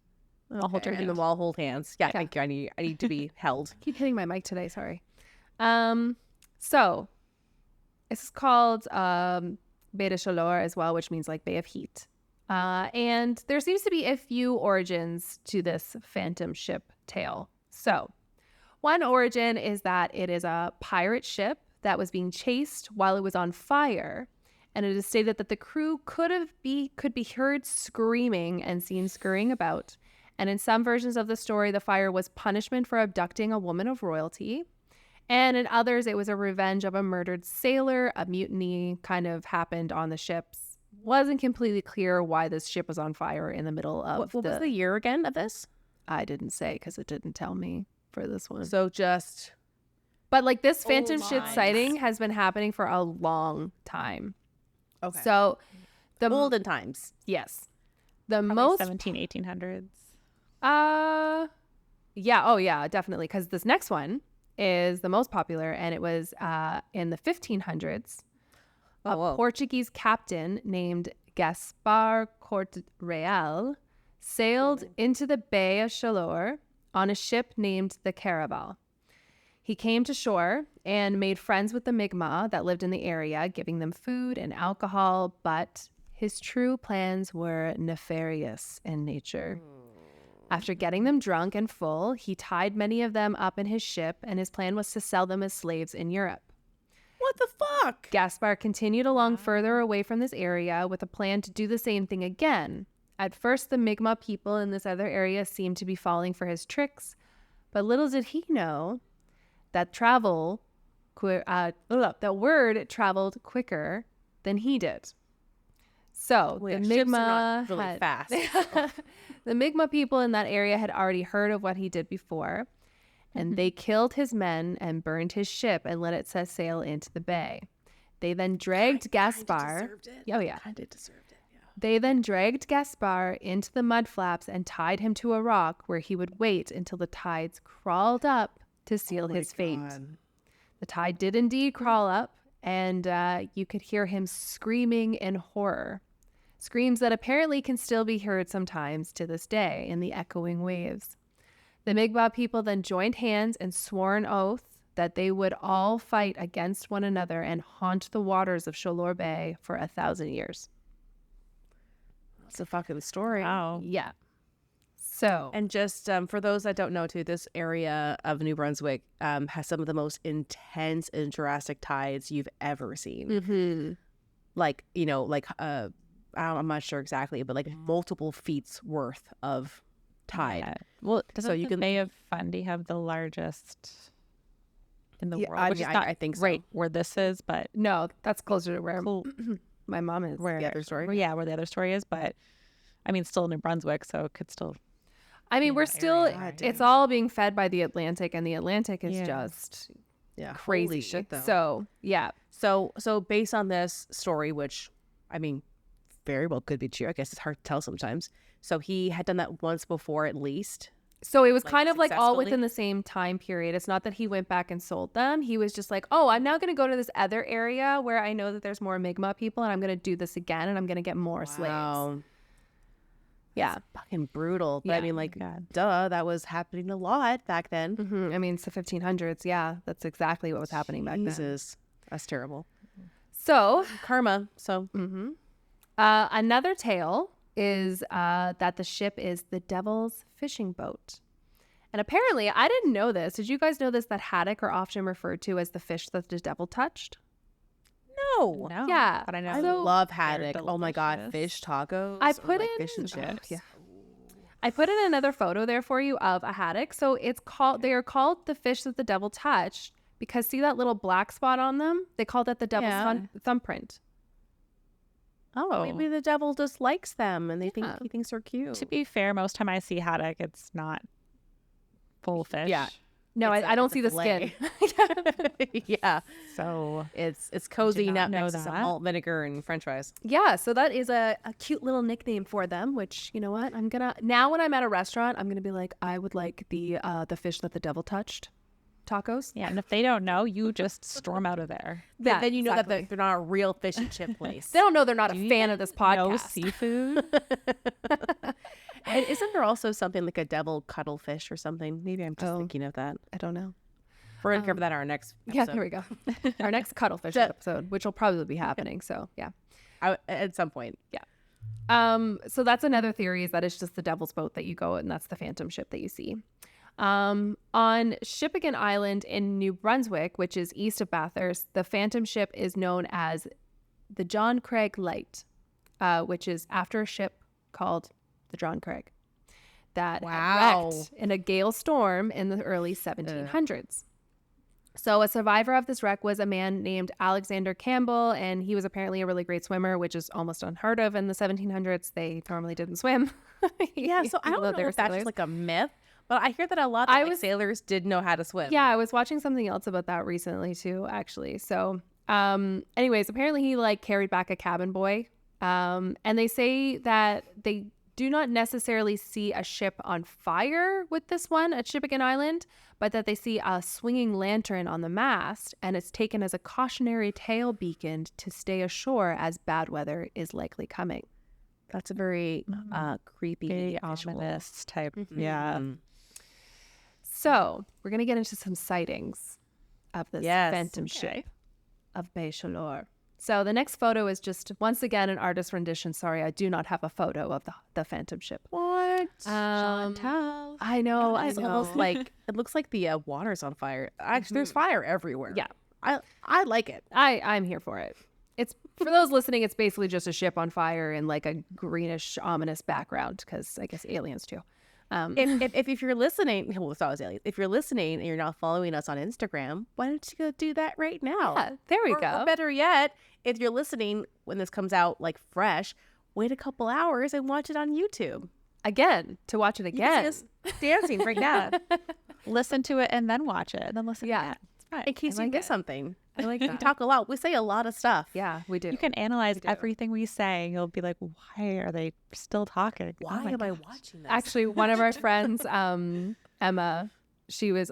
I'll hold your And hand. then we'll hold hands. Yeah, thank you. I need to be held. Keep hitting my mic today. Sorry. So this is called Bay de Chaleur as well, which means like Bay of Heat. And there seems to be a few origins to this phantom ship tale. So one origin is that it is a pirate ship that was being chased while it was on fire. And it is stated that the crew could be heard screaming and seen scurrying about. And in some versions of the story, the fire was punishment for abducting a woman of royalty. And in others, it was a revenge of a murdered sailor. A mutiny kind of happened on the ships. Wasn't completely clear why this ship was on fire in the middle of What was the year again of this? I didn't say because it didn't tell me for this one. So just But like this phantom ship lines. sighting has been happening for a long time. okay. So the olden times. yes. The Probably most 1800s. yeah, oh yeah, definitely, because this next one is the most popular, and it was in the 1500s. A Portuguese captain named Gaspar Corte-Real sailed into the Bay of Chaleur on a ship named the Caravel. He came to shore and made friends with the Mi'kmaq that lived in the area, giving them food and alcohol, but his true plans were nefarious in nature. After getting them drunk and full, he tied many of them up in his ship, and his plan was to sell them as slaves in Europe. What the fuck? Gaspar continued along further away from this area with a plan to do the same thing again. At first, the Mi'kmaq people in this other area seemed to be falling for his tricks, but little did he know that word traveled quicker than he did. So Well, yeah, the ships are Mi'kmaq not really had, fast. the Mi'kmaq people in that area had already heard of what he did before, and they killed his men and burned his ship and let it set sail into the bay. They then dragged Gaspar. Oh yeah. Kind of deserved it. Yeah. They then dragged Gaspar into the mudflaps and tied him to a rock where he would wait until the tides crawled up to seal his fate. The tide did indeed crawl up, and you could hear him screaming in horror. Screams that apparently can still be heard sometimes to this day in the echoing waves. The Mi'kmaq people then joined hands and swore an oath that they would all fight against one another and haunt the waters of Chaleur Bay for 1,000 years. That's a fucking story. Wow. Yeah. So, And just for those that don't know, too, this area of New Brunswick has some of the most intense and drastic tides you've ever seen. Like, I'm not sure exactly, but like multiple feet's worth of tide. Yeah. Well, doesn't So you the can- Bay of Fundy have the largest in the Yeah, world? I Which mean, is not I think so. right where this is, but no, that's closer to where cool. my mom is. Where The other story? Yeah, where the other story is, but I mean, still New Brunswick, so it could still. I mean, in we're that still, area, right? it's all being fed by the Atlantic, and the Atlantic is Yeah. just Yeah, crazy. holy shit, though. So, yeah. So based on this story, which I mean, very well could be true. I guess it's hard to tell sometimes. So he had done that once before, at least. So it was Like, kind of like all successfully? within the same time period. It's not that he went back and sold them. He was just like, oh, I'm now going to go to this other area where I know that there's more Mi'kmaq people, and I'm going to do this again, and I'm going to get more slaves. Wow. Yeah. Fucking brutal. But I Yeah. mean, like, God. duh, that was happening a lot back then. I mean, it's the 1500s. Yeah, that's exactly what was happening back then. Jesus, that's terrible. So Karma. So another tale is that the ship is the devil's fishing boat. And apparently, I didn't know this. Did you guys know this, that haddock are often referred to as the fish that the devil touched? no. No, Yeah, but I know. I So- love they're haddock. Oh my god, delicious. fish tacos. I or, put like, in fish and chips. yeah. I put in another photo there for you of a haddock. So they are called the fish that the devil touched because see that little black spot on them? They call that the devil's Yeah. thumbprint. Oh, Maybe the devil just likes them and they think Yeah. he thinks they're cute. to be fair, most time I see haddock, it's not full fish. Yeah. No, It's I don't it's see a the skin. fillet. Yeah. So It's cozy Did not know next to some that. malt vinegar and french fries. Yeah, so that is a cute little nickname for them, which, you know what? I'm going to, now when I'm at a restaurant, I'm going to be like, I would like the fish that the devil touched tacos. yeah, and if they don't know, you just storm out of there. Yeah, Then you know exactly. that they're not a real fish and chip place. They don't know they're not a Do you fan of this podcast. No seafood. And isn't there also something like a devil cuttlefish or something? Maybe I'm just Oh. thinking of that. I don't know. We're gonna cover that in our next Yeah, episode. there we go. Our next cuttlefish episode, which will probably be happening. So, yeah. At some point. So that's another theory, is that it's just the devil's boat that you go, and that's the phantom ship that you see. On Shippagan Island in New Brunswick, which is east of Bathurst, the phantom ship is known as the John Craig Light, which is after a ship called the John Craig that had Wow. wrecked in a gale storm in the early 1700s. So a survivor of this wreck was a man named Alexander Campbell, and he was apparently a really great swimmer, which is almost unheard of in the 1700s. They normally didn't swim. Yeah, so I Even don't though know they were if that's sailors. just like a myth, but I hear that a lot of sailors did know how to swim. Yeah, I was watching something else about that recently too, actually. So, anyways, apparently he like carried back a cabin boy. And they say that they do not necessarily see a ship on fire with this one at Shippagan Island, but that they see a swinging lantern on the mast, and it's taken as a cautionary tale beacon to stay ashore as bad weather is likely coming. That's a very creepy, Very visual. ominous type. Yeah. Mhm. So we're gonna get into some sightings of this Yes. phantom Okay. ship of Bay Chaleur. So the next photo is just once again an artist rendition. Sorry, I do not have a photo of the phantom ship. What? Chantel. I know. It's almost like it looks like the water's on fire. Actually, there's fire everywhere. Yeah. I like it. I'm here for it. It's for those listening. It's basically just a ship on fire in like a greenish, ominous background because I guess aliens too. If you're listening, well, so I was saying, if you're listening and you're not following us on Instagram, why don't you go do that right now? Yeah, there we Or go. better yet, if you're listening when this comes out like fresh, wait a couple hours and watch it on YouTube. Again, to watch it You can again. see us dancing right now Listen to it and then watch it, and then listen. Yeah. again. It's fine. in case I you like miss it. something. I like We that. talk a lot. We say a lot of stuff. Yeah, we do. You can analyze do. everything we say. You'll be like, why are they still talking? Why Oh my am I gosh. watching this? Actually, one of our friends, Emma,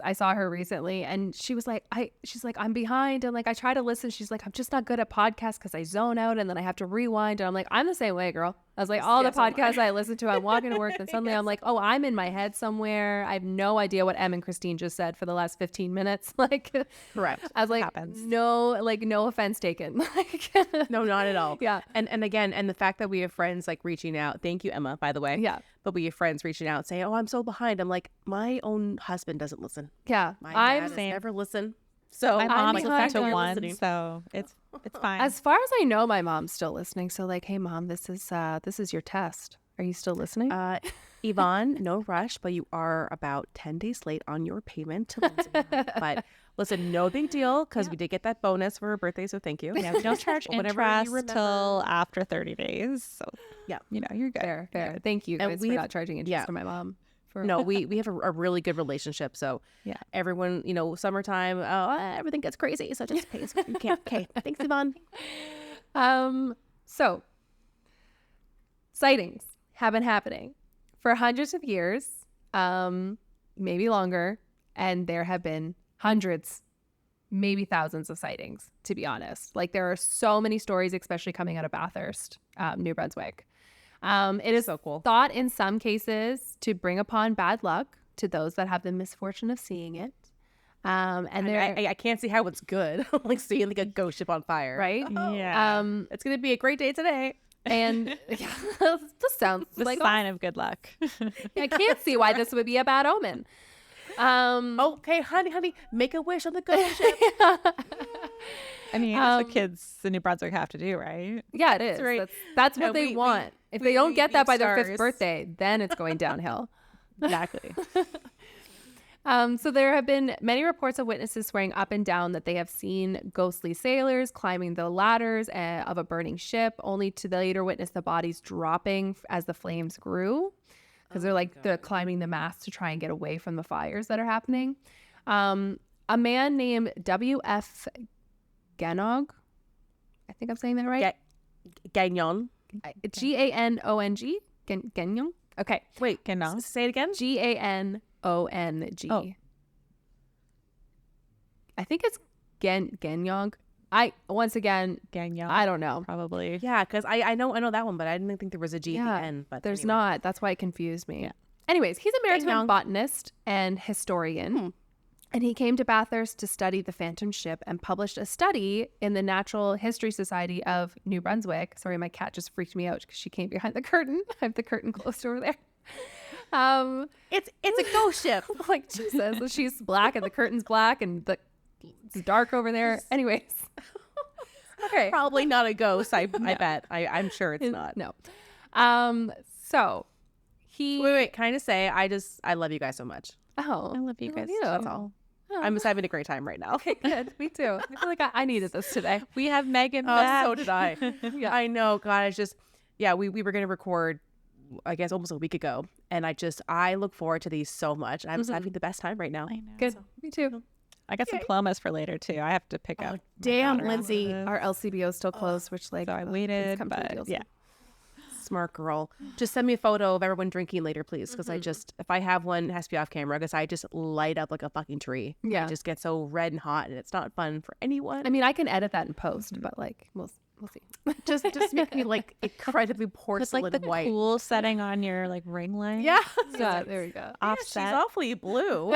I saw her recently, and she's like, I'm behind, and like I try to listen. She's like, I'm just not good at podcasts because I zone out and then I have to rewind. And I'm like, I'm the same way, girl. I was like, all the Yes, so am I. podcasts I listen to, I'm walking to work, and suddenly I'm like, oh, I'm in my head somewhere. I have no idea what Em and Christine just said for the last 15 minutes. Like, Correct. I was like, happens. no offense taken. Like, No, not at all. Yeah. And again, and the fact that we have friends like reaching out. Thank you, Emma, by the way. Yeah. But we have friends reaching out saying, "Oh, I'm so behind." I'm like, my own husband doesn't listen. Yeah, My I'm dad has never listened. So My mom behind listened to on one, listening. so it's fine. as far as I know, my mom's still listening. So like, hey, mom, this is your test. Are you still listening? Yvonne, no rush, but you are about 10 days late on your payment to Lindsay. But listen, no big deal because we did get that bonus for her birthday, so thank you. yeah, we don't charge Whatever you interest remember. till after 30 days. So Yeah. you're good. Fair. Thank you And guys for we've- not charging interest yeah. for my mom. For No, we have a really good relationship. So Yeah. everyone, summertime, everything gets crazy. So just pay us what you can. Okay. Thanks, Yvonne. So sightings have been happening for hundreds of years, maybe longer, and there have been hundreds, maybe thousands of sightings, to be honest. Like there are so many stories, especially coming out of Bathurst, New Brunswick. It is So cool. thought in some cases to bring upon bad luck to those that have the misfortune of seeing it. And there, I can't see how it's good. Like seeing like a ghost ship on fire. right? Yeah. It's going to be a great day today. And yeah, this sounds the like sign of good luck. I can't see why this would be a bad omen. Okay, honey, make a wish on the ghost ship. I mean, that's what kids in New Brunswick have to do, right? Yeah, it is. right. That's No, what they we- want. If we- they don't we get that by beat their 5th stars. birthday, then it's going downhill. Exactly. So there have been many reports of witnesses swearing up and down that they have seen ghostly sailors climbing the ladders of a burning ship, only to later witness the bodies dropping as the flames grew, because they're climbing the mast to try and get away from the fires that are happening. A man named W.F. Ganog, I think I'm saying that right. Gagnon. G-A-N-O-N-G. Gagnon. Okay. Wait, Gagnon? say it again. G-A-N-O-N-G. Oh. I think it's Gagnon. Once again, Gagnon. I don't know. Probably. Yeah, because I know that one, but I didn't think there was a G Yeah, at the end. But There's anyway. not. That's why it confused me. Yeah. Anyways, he's a maritime Gagnon. botanist and historian. And he came to Bathurst to study the Phantom Ship and published a study in the Natural History Society of New Brunswick. Sorry, my cat just freaked me out because she came behind the curtain. I have the curtain closed over there. It's a ghost ship. Like Jesus, she's black and the curtain's black and it's dark over there. Anyways, okay. Probably not a ghost. I bet. I'm sure it's not. No. So he. Wait. Can I just say I love you guys so much. Oh, I love you guys. you. That's all. I'm just having a great time right now. Okay, good. Me too. I feel like I needed this today. We have Megan Oh, back. so did I. Yeah. I know. God, it's just, yeah, we were going to record, I guess, almost a week ago. And I look forward to these so much. I'm just having the best time right now. I know. Good. Me too. I got some diplomas for later too. I have to pick up. my damn, daughter Lindsay. after this. Our LCBO is still closed, which like So I it's waited, come to a but deal yeah. Smart girl. Just send me a photo of everyone drinking later, please. Because if I have one, it has to be off camera because I just light up like a fucking tree. Yeah. I just get so red and hot and it's not fun for anyone. I mean, I can edit that in post, but like we'll see. just make me like incredibly It's porcelain like the white. cool setting on your like ring light. Yeah. Yeah, there we go. Yeah, she's Offset. awfully blue.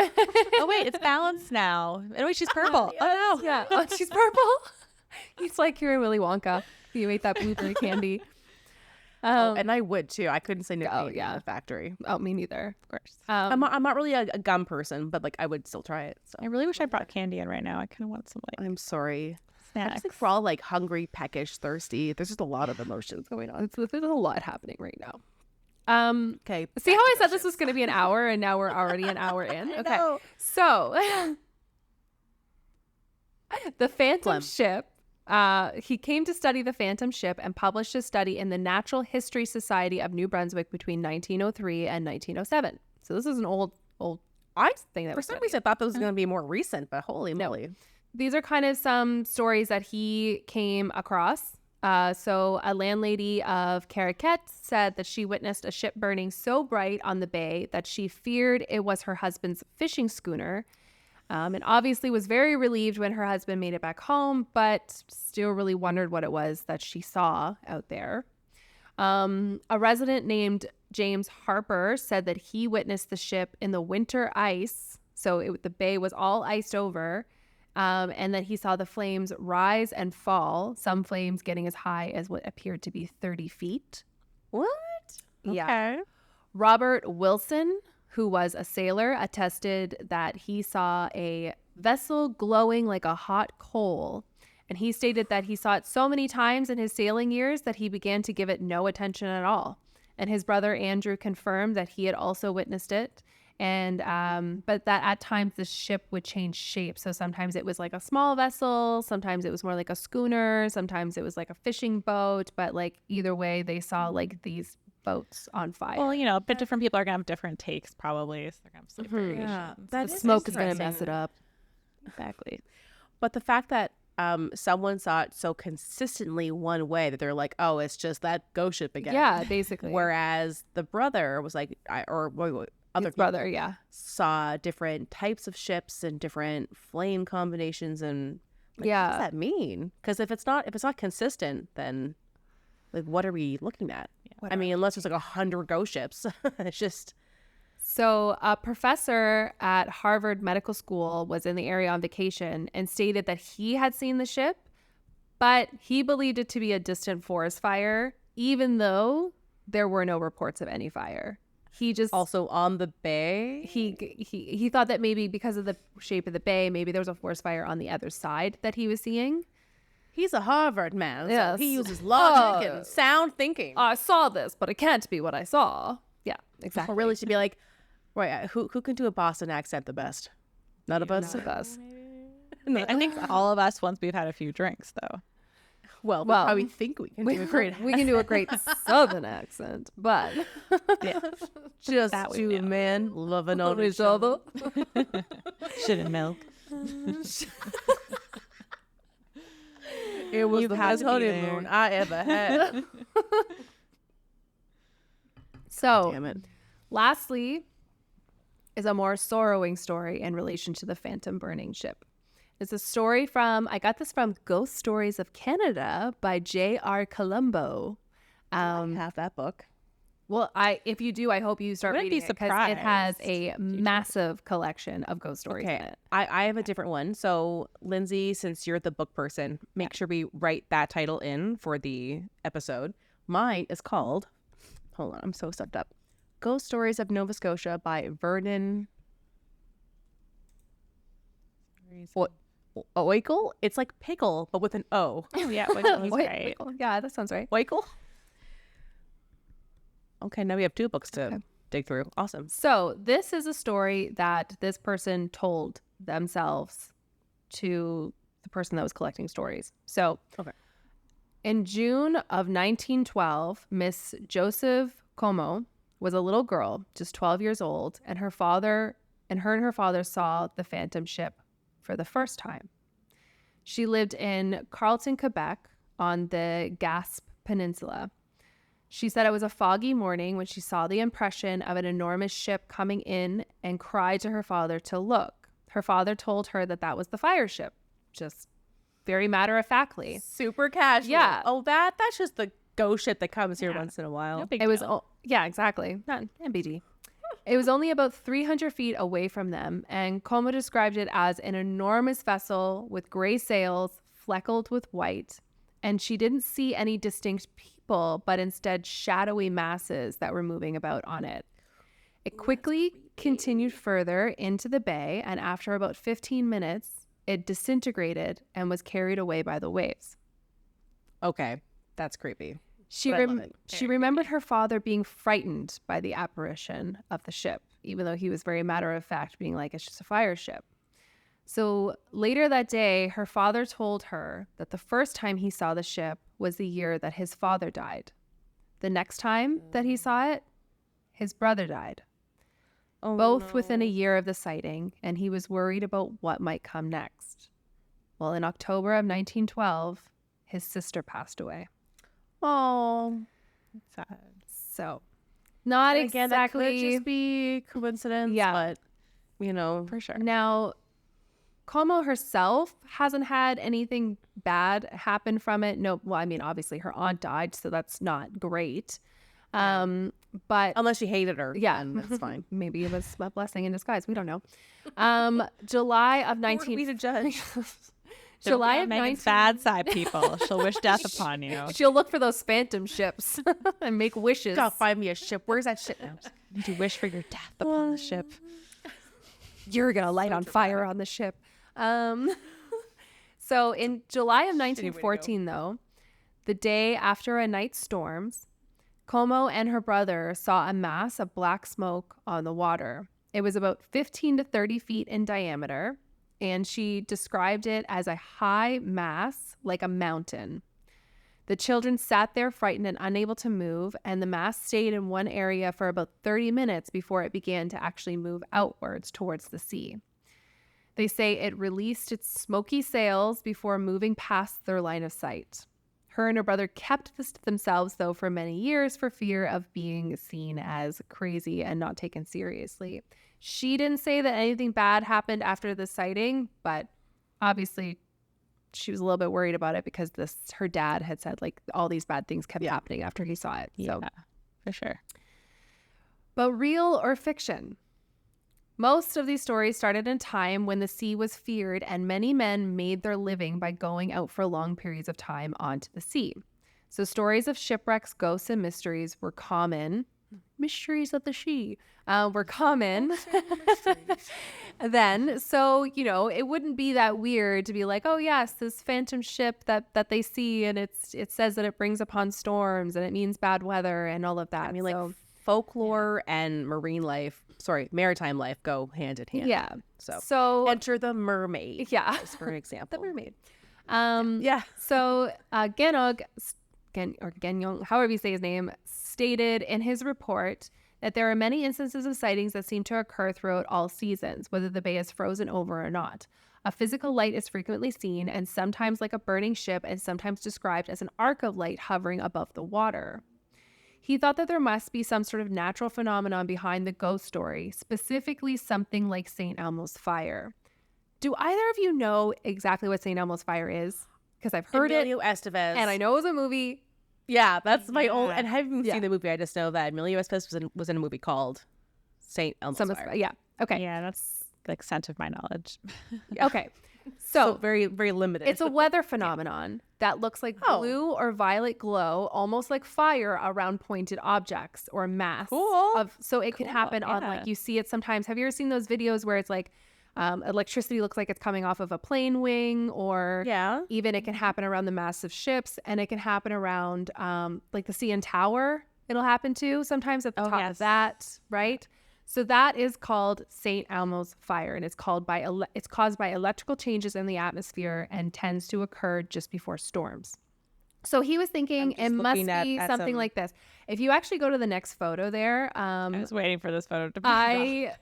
Oh wait, it's balanced now. Oh wait, she's purple. Oh no. Yeah. Oh, she's purple. It's like you're in Willy Wonka. You ate that blueberry candy. And I would too. I couldn't say no. Oh, to yeah. the factory. Oh, me neither. Of course. I'm not really a gum person, but like I would still try it. So I really wish I brought candy in right now. I kind of want some like I'm sorry. I snacks. just think we're all like hungry, peckish, thirsty. There's just a lot of emotions going on. There's a lot happening right now. Okay. See how I said this was going to be an hour and now we're already an hour in? Okay. know. So the Phantom Phlegm. Ship, he came to study the Phantom Ship and published a study in the Natural History Society of New Brunswick between 1903 and 1907. So this is an old thing that For was some studied. reason, I thought this was going to be more recent, but holy moly. These are kind of some stories that he came across. So a landlady of Caraquet said that she witnessed a ship burning so bright on the bay that she feared it was her husband's fishing schooner, and obviously was very relieved when her husband made it back home, but still really wondered what it was that she saw out there. A resident named James Harper said that he witnessed the ship in the winter ice. So the bay was all iced over. And that he saw the flames rise and fall, some flames getting as high as what appeared to be 30 feet. What? Yeah. Okay. Robert Wilson, who was a sailor, attested that he saw a vessel glowing like a hot coal. And he stated that he saw it so many times in his sailing years that he began to give it no attention at all. And his brother Andrew confirmed that he had also witnessed it. And but that at times the ship would change shape. So sometimes it was like a small vessel, sometimes it was more like a schooner, sometimes it was like a fishing boat, but like either way they saw like these boats on fire. Well, but different people are gonna have different takes probably. So they're gonna have slight variations. Yeah, the that is smoke is going to interesting. mess it up. Exactly. But the fact that someone saw it so consistently one way that they're like, oh, it's just that ghost ship again. Yeah, basically. Whereas the brother was like, other His brother, yeah. saw different types of ships and different flame combinations, and like, Yeah. what does that mean? Because if it's not consistent, then like what are we looking at? I mean, unless there's like 100 ghost ships, it's just So a professor at Harvard Medical School was in the area on vacation and stated that he had seen the ship, but he believed it to be a distant forest fire, even though there were no reports of any fire. He just also on the bay. he thought that maybe because of the shape of the bay, maybe there was a forest fire on the other side that he was seeing. He's a Harvard man, so Yes. he uses logic and sound thinking. I saw this, but it can't be what I saw. Yeah, exactly. Or really should be like, right, who can do a Boston accent the best? None of us. None of us. I think all of us, once we've had a few drinks, though. Well, Well, probably think we can do a great we can do a great Southern accent, but Yeah. just That we two know. men loving on each other. Shit and milk. It was You've the had best to be honeymoon there. I ever had. So, Damn it. lastly, is a more sorrowing story in relation to the Phantom burning ship. It's a story I got this from Ghost Stories of Canada by J.R. Colombo. I have that book. Well, if you do, I hope you start Wouldn't be reading it because it has surprised a massive collection of ghost stories in Okay, it. I have a different one. So, Lindsay, since you're the book person, make sure we write that title in for the episode. Mine is called, hold on, I'm so stuffed up. Ghost Stories of Nova Scotia by Vernon Oikle. It's like pickle, but with an O. Oh, yeah, which one's Wait, right? yeah, that sounds right. Oikle? Okay, now we have two books to dig through. Awesome. So this is a story that this person told themselves to the person that was collecting stories. So Okay. in June of 1912, Miss Joseph Como was a little girl, just 12 years old, and her and her father saw the Phantom ship for the first time. She lived in Carleton, Quebec, on the Gaspe Peninsula. She said it was a foggy morning when she saw the impression of an enormous ship coming in and cried to her father to look. Her father told her that that was the fire ship, just very matter-of-factly. Super casual. Yeah. Oh, that's just the ghost ship that comes here Yeah. once in a while. No big It was, deal. yeah, exactly. Not MBD. It was only about 300 feet away from them, and Como described it as an enormous vessel with gray sails fleckled with white, and she didn't see any distinct people, but instead shadowy masses that were moving about on it. It quickly continued further into the bay, and after about 15 minutes, it disintegrated and was carried away by the waves. Okay, that's creepy. She But I love it. she remembered her father being frightened by the apparition of the ship, even though he was very matter of fact, being like, it's just a fire ship. So later that day, her father told her that the first time he saw the ship was the year that his father died. The next time that he saw it, his brother died. Both within a year of the sighting, and he was worried about what might come next. Well, in October of 1912, his sister passed away. Oh, Sad. So, not again, that could exactly. just be coincidence. Yeah. But For sure. Now, Como herself hasn't had anything bad happen from it. No, well, I mean, obviously her aunt died, so that's not great. But unless she hated her, yeah, then that's fine. maybe it was a blessing in disguise. We don't know. July of Who are we to judge? July of Megan's 19 bad side, people. She'll wish death upon you. She'll look for those phantom ships and make wishes. Gotta find me a ship. Where's that ship now? Did you wish for your death upon the ship? You're gonna light on fire on the ship. So in July of 1914, though, the day after a night's storms, Como and her brother saw a mass of black smoke on the water. It was about 15 to 30 feet in diameter, and she described it as a high mass, like a mountain. The children sat there frightened and unable to move, and the mass stayed in one area for about 30 minutes before it began to actually move outwards towards the sea. They say it released its smoky sails before moving past their line of sight. Her and her brother kept this to themselves, though, for many years for fear of being seen as crazy and not taken seriously. She didn't say that anything bad happened after the sighting, but obviously she was a little bit worried about it because her dad had said like all these bad things kept happening after he saw it. Yeah, So, for sure. but real or fiction? Most of these stories started in time when the sea was feared and many men made their living by going out for long periods of time onto the sea. So stories of shipwrecks, ghosts, and mysteries were common. Mysteries of the sea were common then. So, it wouldn't be that weird to be like, oh, yes, this phantom ship that they see and it says that it brings upon storms and it means bad weather and all of that. I mean, like folklore and maritime life go hand in hand. Yeah. So enter the mermaid. Yeah. Just for example. The mermaid. Yeah. So Genog, or Genyong, however you say his name, stated in his report that there are many instances of sightings that seem to occur throughout all seasons, whether the bay is frozen over or not. A physical light is frequently seen, and sometimes like a burning ship, and sometimes described as an arc of light hovering above the water. He thought that there must be some sort of natural phenomenon behind the ghost story, specifically something like St. Elmo's fire. Do either of you know exactly what St. Elmo's fire is? Because I've heard Emilio it, Estevez. and I know it was a movie. Yeah, that's my only. And having Yeah. seen the movie, I just know that Emilio Estevez was in a movie called St. Elmo's Fire. Yeah. Okay. Yeah, that's the extent of my knowledge. Okay. So So very, very limited. it's a weather phenomenon that looks like blue or violet glow, almost like fire around pointed objects or mass. Cool. So it can happen on yeah. like you see it sometimes. Have you ever seen those videos where it's like electricity looks like it's coming off of a plane wing, or even it can happen around the massive ships, and it can happen around like the CN Tower. It'll happen too sometimes at the top of that, right? So that is called St. Elmo's fire, and it's caused by electrical changes in the atmosphere and tends to occur just before storms. So he was thinking it must be something like this. If you actually go to the next photo there, I was waiting for this photo to be I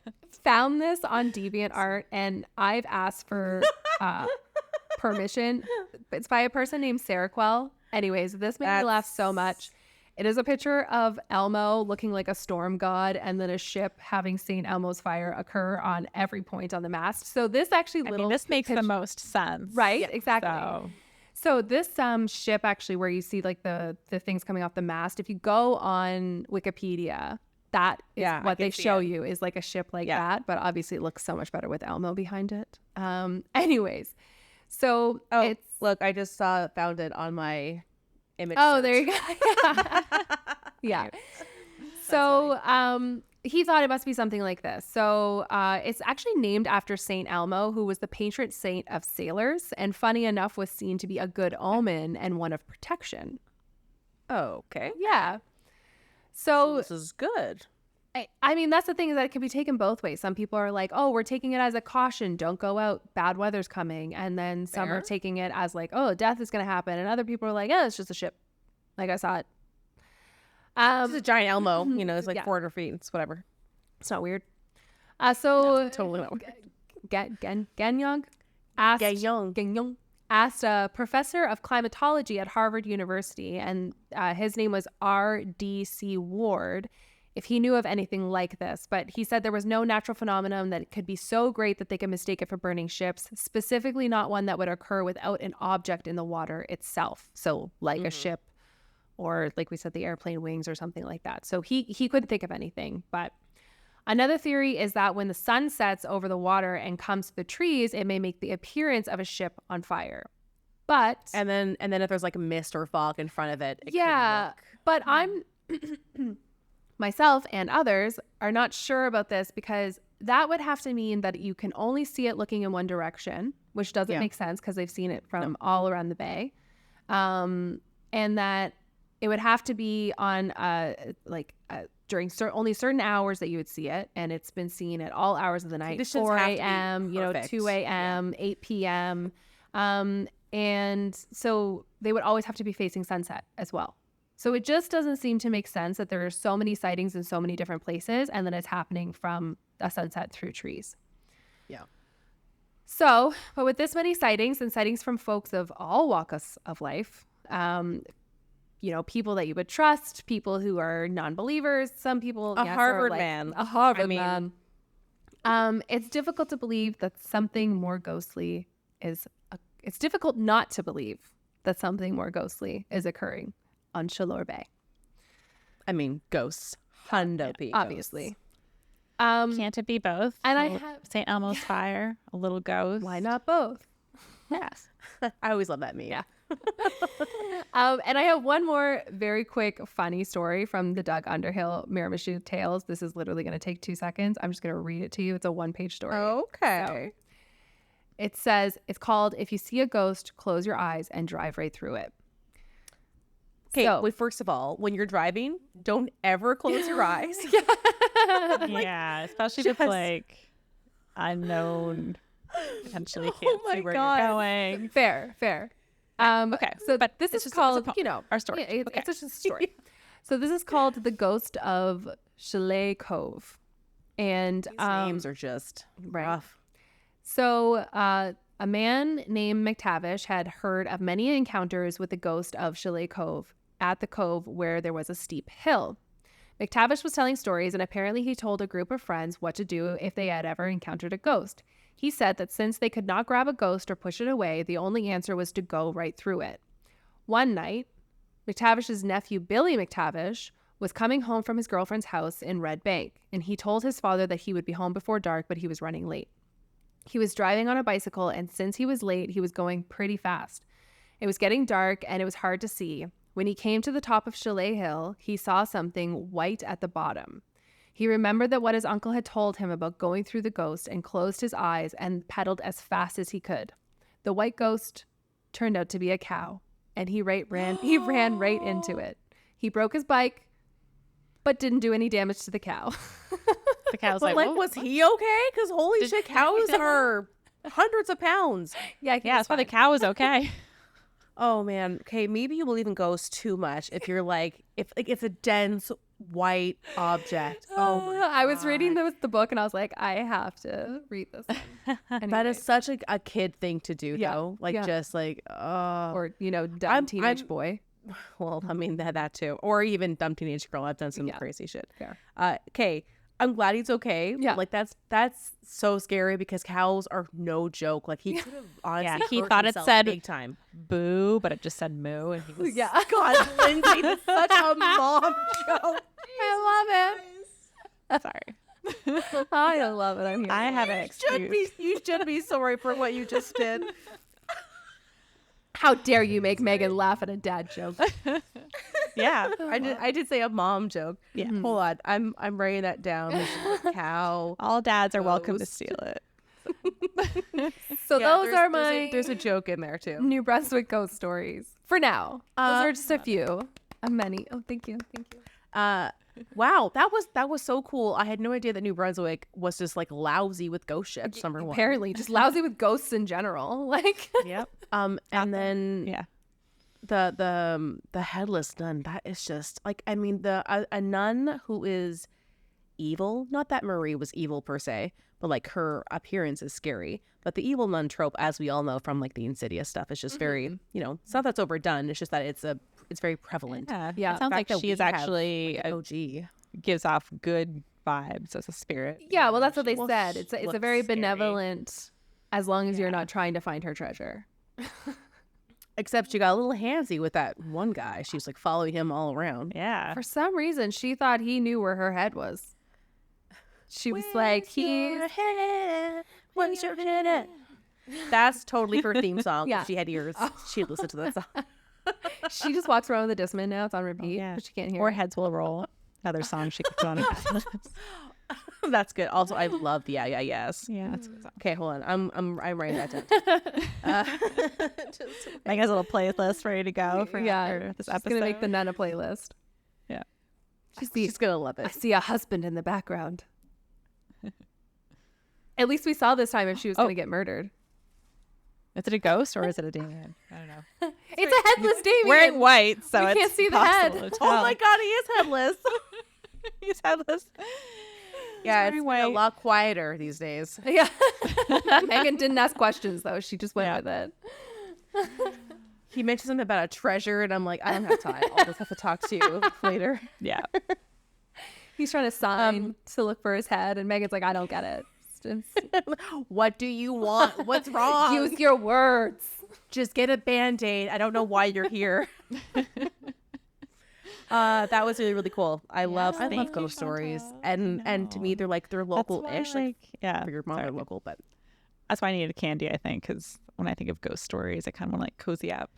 found this on DeviantArt, and I've asked for permission. It's by a person named Seroquel. Anyways, this made me laugh so much. It is a picture of Elmo looking like a storm god, and then a ship having St. Elmo's fire occur on every point on the mast. So this actually this makes the most sense. Right? Yeah. Exactly. So this ship actually, where you see like the things coming off the mast, if you go on Wikipedia, that is what they show you is like a ship like that. But obviously it looks so much better with Elmo behind it. Anyways, so look, I just found it on my image. Oh, search. there you go. Yeah. So he thought it must be something like this. So it's actually named after Saint Elmo, who was the patron saint of sailors, and funny enough was seen to be a good omen and one of protection. Okay. Yeah. So So this is good. I mean, that's the thing, is that it can be taken both ways. Some people are like, oh, we're taking it as a caution. Don't go out. Bad weather's coming. And then some are Fair. taking it as like, oh, death is going to happen. And other people are like, oh, it's just a ship. Like I saw it. It's a giant Elmo. You know, it's like Yeah. 400 feet. It's whatever. It's not weird. So Totally not. Ganyong asked Ganyong. Ganyong asked a professor of climatology at Harvard University, and his name was R.D.C. Ward, if he knew of anything like this. But he said there was no natural phenomenon that could be so great that they could mistake it for burning ships, specifically not one that would occur without an object in the water itself. So like a ship, or like we said, the airplane wings or something like that. So he couldn't think of anything. But another theory is that when the sun sets over the water and comes to the trees, it may make the appearance of a ship on fire. But And then if there's like a mist or fog in front of it, it yeah, could look... but I'm myself and others are not sure about this, because that would have to mean that you can only see it looking in one direction, which doesn't Yeah. make sense because they've seen it from all around the bay, and that it would have to be on during only certain hours that you would see it, and it's been seen at all hours of the night, Conditions 4 have to be a.m., perfect. 2 a.m., 8 p.m. And so they would always have to be facing sunset as well. So it just doesn't seem to make sense that there are so many sightings in so many different places, and then it's happening from a sunset through trees. Yeah. So, but with this many sightings, and sightings from folks of all walks of life, people that you would trust, people who are non-believers, some people, A yes, are Harvard like, man. a Harvard I mean- man. It's difficult to believe that something more ghostly it's difficult not to believe that something more ghostly is occurring on Chaleur Bay. I mean, ghosts. Hundo P. Obviously. Can't it be both? And I A have- St. Elmo's fire, a little ghost. Why not both? Yes. I always love that meme. Yeah. And I have one more very quick funny story from the Doug Underhill Miramichi Tales. This is literally going to take 2 seconds. I'm just going to read it to you. It's a 1-page story. Okay. It says, it's called "If You See a Ghost, Close Your Eyes and Drive Right Through It." Okay, So- wait, first of all, when you're driving, don't ever close your eyes. Yeah, especially if it's just- like unknown, potentially Oh can't my see where God. you're going. Fair. Okay, So but this it's is just- called, it's our story. Yeah, it's, Okay. it's just a story. So this is called The Ghost of Chalet Cove. And These names are just right. rough. So a man named McTavish had heard of many encounters with the ghost of Chalet Cove at the cove where there was a steep hill. McTavish was telling stories, and apparently he told a group of friends what to do if they had ever encountered a ghost. He said that since they could not grab a ghost or push it away, the only answer was to go right through it. One night, McTavish's nephew, Billy McTavish, was coming home from his girlfriend's house in Red Bank, and he told his father that he would be home before dark, but he was running late. He was driving on a bicycle, and since he was late, he was going pretty fast. It was getting dark, and it was hard to see. When he came to the top of Chalet Hill, he saw something white at the bottom. He remembered that what his uncle had told him about going through the ghost and closed his eyes and pedaled as fast as he could. The white ghost turned out to be a cow, and he ran right into it. He broke his bike, but didn't do any damage to the cow. The cow's But like, like, "Whoa." was he okay? Because holy shit, cows are hundreds of pounds. Yeah, Yeah, that's why the cow is okay. Oh man. Okay, maybe you believe in ghosts too much if you're like, if like it's a dense white object. Oh my I was reading God. the book, and I was like, I have to read this one. That Anyway. is such a kid thing to do, Yeah, though. Like, yeah. just like, Or, dumb I'm- teenage I'm- boy. well, I mean that too, or even dumb teenage girl. I've done some Yeah. crazy shit. Fair. Okay, I'm glad he's okay. Yeah. Like that's so scary because cows are no joke. Like he could have honestly, Yeah, he hurt thought it himself said- big time. Boo, but it just said moo, and he was Yeah. God, Lindsay, that's such a mom joke. I love it. sorry. I love it. I'm here. I have an excuse. You should be sorry for what you just did. How dare you make Megan laugh at a dad joke? Yeah. I did say a mom joke. Yeah. Hold on, I'm writing that down. Cow. All dads are welcome to Ghost. steal it. So Yeah, those are my there's a joke in there too. New Brunswick ghost stories. For now. Those are just a few. Many. Oh, thank you. Wow, that was so cool. I had no idea that New Brunswick was just like lousy with ghost ships. Number one, Apparently, just lousy with ghosts in general. Like, yep. And then Yeah. the headless nun. That is just like, I mean, a nun who is evil. Not that Marie was evil per se, but like her appearance is scary. But the evil nun trope, as we all know from like the Insidious stuff, is just very, it's not that's overdone. It's just that it's very prevalent. Yeah. It sounds like she is actually like, OG. gives off good vibes as a spirit. yeah, well, that's what they Well, said. It's a very scary. benevolent, as long as you're not trying to find her treasure. Except she got a little handsy with that one guy. She was like following him all around. Yeah. For some reason, she thought he knew where her head was. She was like, Where's your head at? That's totally her theme song. Yeah. If she had ears, she'd listen to that song. She just walks around with a Discman now. It's on repeat, Yeah. but she can't hear Or it. Heads Will Roll. Another song she could put on her. That's good. Also, I love the yes. Yeah, that's a good song. Okay, hold on. I'm writing that down. Megan's little playlist ready to go for Yeah, this she's episode. gonna make the Nana playlist. Yeah. She's gonna love I it. see a husband in the background. At least we saw this time if she was gonna get murdered. Is it a ghost or is it a demon? I don't know. It's a headless Damien. Wearing white, so We it's can't see the possible head. to Oh tell. my god, he is headless. He's headless. Yeah, wearing it's white. a lot quieter these days. Yeah. Megan didn't ask questions though. She just went with it. He mentioned something about a treasure, and I'm like, I don't have time. I'll just have to talk to you later. Yeah. He's trying to sign to look for his head, and Megan's like, I don't get it. What do you want? What's wrong? Use your words. Just get a Band-Aid. I don't know why you're here. That was really, really cool. I love thank you, ghost stories. Chantel. And to me, they're local-ish. Like, yeah. for your mom, they're local, but That's why I needed a candy, I think, because when I think of ghost stories, I kind of want to like cozy up.